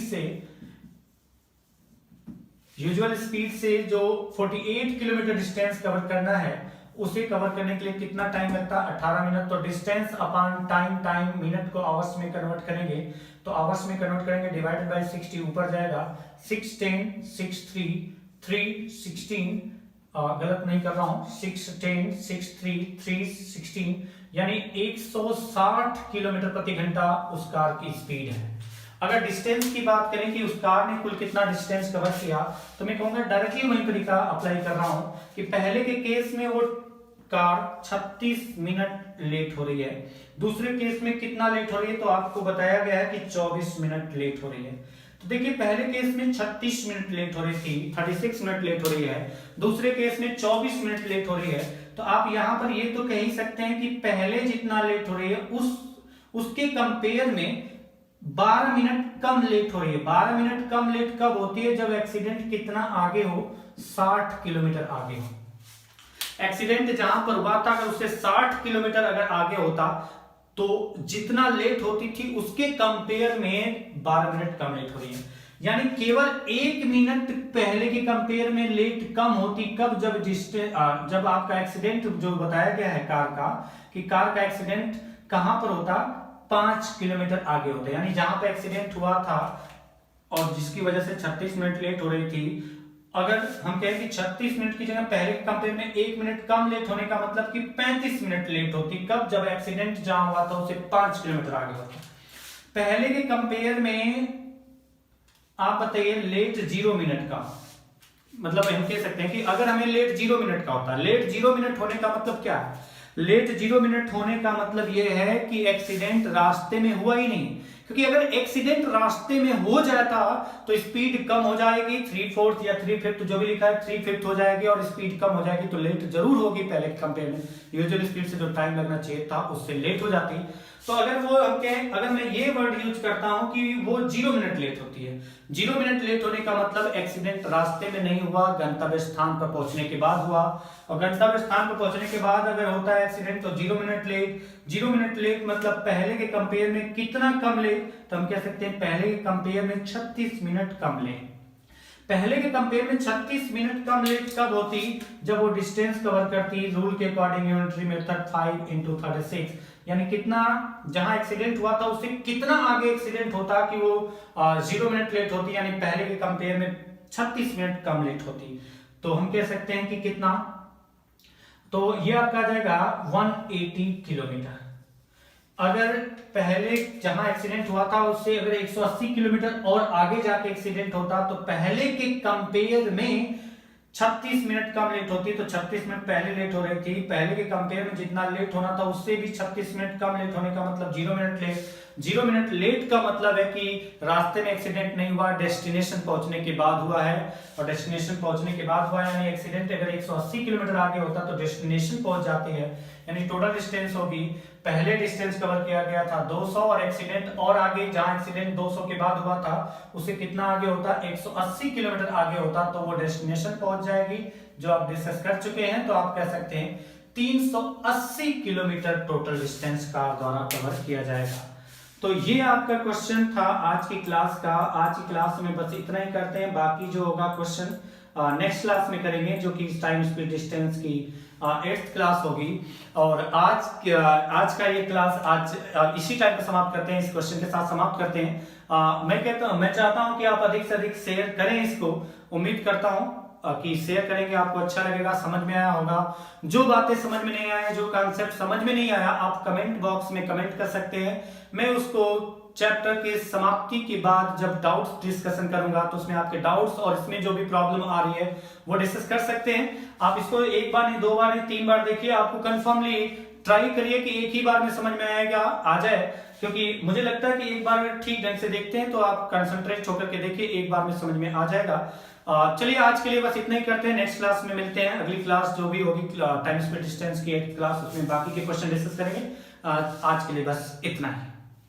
से जो 48 किलोमीटर डिस्टेंस कवर करना है उसे कवर करने के लिए कितना टाइम लगता है 18 मिनट। तो डिस्टेंस अपॉन टाइम मिनट को आवर्स में कन्वर्ट करेंगे, तो आवर्स में कन्वर्ट करेंगे डिवाइडेड बाय 60 ऊपर जाएगा 6 10 6 3 3 16 गलत नहीं कर रहा हूं 6 10 6 3 3 16 यानी 160 किलोमीटर प्रति घंटा उस कार की स्पीड है। अगर डिस्टेंस की बात करें कि उस कार ने कुल कितना डिस्टेंस कवर किया, तो मैं कहूंगा डायरेक्टली वही तरीका अप्लाई कर रहा हूं कि पहले के केस में वो कार 36 मिनट लेट हो रही है, दूसरे केस में कितना लेट हो रही है, तो आपको बताया गया है कि 24 मिनट लेट हो रही है। तो देखिए पहले केस में 36 मिनट लेट हो रही थी, 36 मिनट लेट हो रही है, दूसरे केस में 24 मिनट लेट हो रही है। तो आप यहां पर ये तो कह ही सकते हैं कि पहले जितना लेट हो रही है उसके कंपेयर में 12 मिनट कम लेट हो रही है। 12 मिनट कम लेट कब होती है, जब एक्सीडेंट कितना आगे हो 60 किलोमीटर आगे हो। एक्सीडेंट जहां पर हुआ था अगर उससे 60 किलोमीटर अगर आगे होता तो जितना लेट होती थी उसके कंपेयर में 12 मिनट कम लेट हो रही है। यानी केवल 1 मिनट पहले के कंपेयर में लेट कम होती कब, जब आपका एक्सीडेंट जो बताया गया है कार का, कि कार का एक्सीडेंट कहां पर होता 5 किलोमीटर आगे होता। यानी जहां पर एक्सीडेंट हुआ था और जिसकी वजह से 36 मिनट लेट हो रही थी, अगर हम कहें कि 36 मिनट की जगह पहले के कंपेयर में 1 मिनट कम लेट होने का मतलब कि 35 मिनट लेट होती कब, जब एक्सीडेंट जहां हुआ था उसे 5 किलोमीटर आगे होता। पहले के कंपेयर में आप बताइए लेट 0 मिनट का मतलब हम कह सकते हैं कि अगर हमें लेट 0 मिनट का होता, लेट 0 मिनट होने का मतलब क्या है, लेट 0 मिनट होने का मतलब यह है कि एक्सीडेंट रास्ते में हुआ ही नहीं। क्योंकि अगर एक्सीडेंट रास्ते में हो जाता तो स्पीड कम हो जाएगी, 3/4 या 3/5 जो भी लिखा है 3/5 हो जाएगी और स्पीड कम हो जाएगी, तो लेट जरूर होगी पहले के कंपेयर में। यूजुअल स्पीड से जो टाइम लगना चाहिए था उससे लेट हो जाती। तो अगर वो हम कहें, अगर मैं ये वर्ड यूज करता हूं कि वो 0 मिनट लेट होती है, 0 मिनट लेट होने का मतलब एक्सीडेंट रास्ते में नहीं हुआ, गंतव्य स्थान पर पहुंचने के बाद हुआ। और गंतव्य स्थान पर पहुंचने के बाद अगर होता है एक्सीडेंट तो 0 मिनट लेट। 0 मिनट लेट मतलब पहले के कंपेयर में कितना कम लेट, तो हम कह सकते हैं पहले के कंपेयर में 36 मिनट कम लेट। पहले के कंपेयर में 36 मिनट कम लेट कब होती, जब वो डिस्टेंस कवर करती रूल के अकॉर्डिंग यूनिटरी मेथड 5 × 36, यानी कितना जहां एक्सीडेंट हुआ था उससे कितना आगे एक्सीडेंट होता कि वो 0 मिनट लेट होती, यानी पहले के कंपेयर में 36 मिनट कम लेट होती। तो हम कह सकते हैं कि कितना, तो ये आपका आ जाएगा 180 किलोमीटर। अगर पहले जहां एक्सीडेंट हुआ था उससे अगर 180 किलोमीटर और आगे जाके एक्सीडेंट होता तो पहले के कंपेयर में 36 मिनट कम लेट होती। तो 36 मिनट पहले लेट हो रही थी, पहले के कंपेयर में जितना लेट होना था उससे भी 36 मिनट कम लेट होने का मतलब 0 मिनट लेट। 0 मिनट लेट का मतलब है कि रास्ते में एक्सीडेंट नहीं हुआ, डेस्टिनेशन पहुंचने के बाद हुआ है। और डेस्टिनेशन पहुंचने के बाद हुआ यानी एक्सीडेंट अगर 180 किलोमीटर आगे होता तो डेस्टिनेशन पहुंच जाती है, यानी टोटल डिस्टेंस होगी, पहले डिस्टेंस कवर किया गया था 200 और एक्सीडेंट और आगे, जहां एक्सीडेंट 200 के बाद हुआ था उससे कितना आगे होता, 180 किलोमीटर आगे होता, तो वो डेस्टिनेशन पहुंच जाएगी, जो आप डिस्कस कर चुके हैं। तो आप कह सकते हैं 380 किलोमीटर टोटल डिस्टेंस कार द्वारा कवर किया जाएगा। तो ये आपका क्वेश्चन था आज की क्लास का। आज की क्लास में बस इतना ही करते हैं, बाकी जो होगा क्वेश्चन नेक्स्ट क्लास में करेंगे, जो कि टाइम स्पीड डिस्टेंस की 8th क्लास होगी। और आज का ये क्लास आज इसी टाइम पे समाप्त करते हैं, इस क्वेश्चन के साथ समाप्त करते हैं। मैं चाहता हूं कि आप अधिक से अधिक शेयर करें इसको। उम्मीद करता हूं कि शेयर करेंगे आपको अच्छा लगेगा, समझ में आया होगा। जो बातें समझ में नहीं आए, जो कॉन्सेप्ट समझ में नहीं आया, आप कमेंट बॉक्स में कमेंट कर सकते हैं। मैं उसको चैप्टर के समाप्ति के बाद जब डाउट्स डिस्कशन करूंगा तो उसमें आपके डाउट्स और इसमें जो भी प्रॉब्लम आ रही है वो डिस्कस कर सकते हैं। आप इसको एक बार नहीं, 2 बार नहीं, 3 बार देखिए, आपको कंफर्मली ट्राई करिए कि एक ही बार में समझ में आएगा, आ जाए, क्योंकि मुझे लगता है कि एक बार ठीक ढंग से देखते हैं तो आप कंसंट्रेट होकर के देखिए, एक बार में समझ में आ जाएगा। चलिए आज के लिए बस इतना ही करते हैं, नेक्स्ट क्लास में मिलते हैं। अगली क्लास जो भी होगी टाइम स्पीड डिस्टेंस की 8th क्लास, उसमें बाकी के क्वेश्चन डिस्कस करेंगे। आज के लिए बस इतना ही।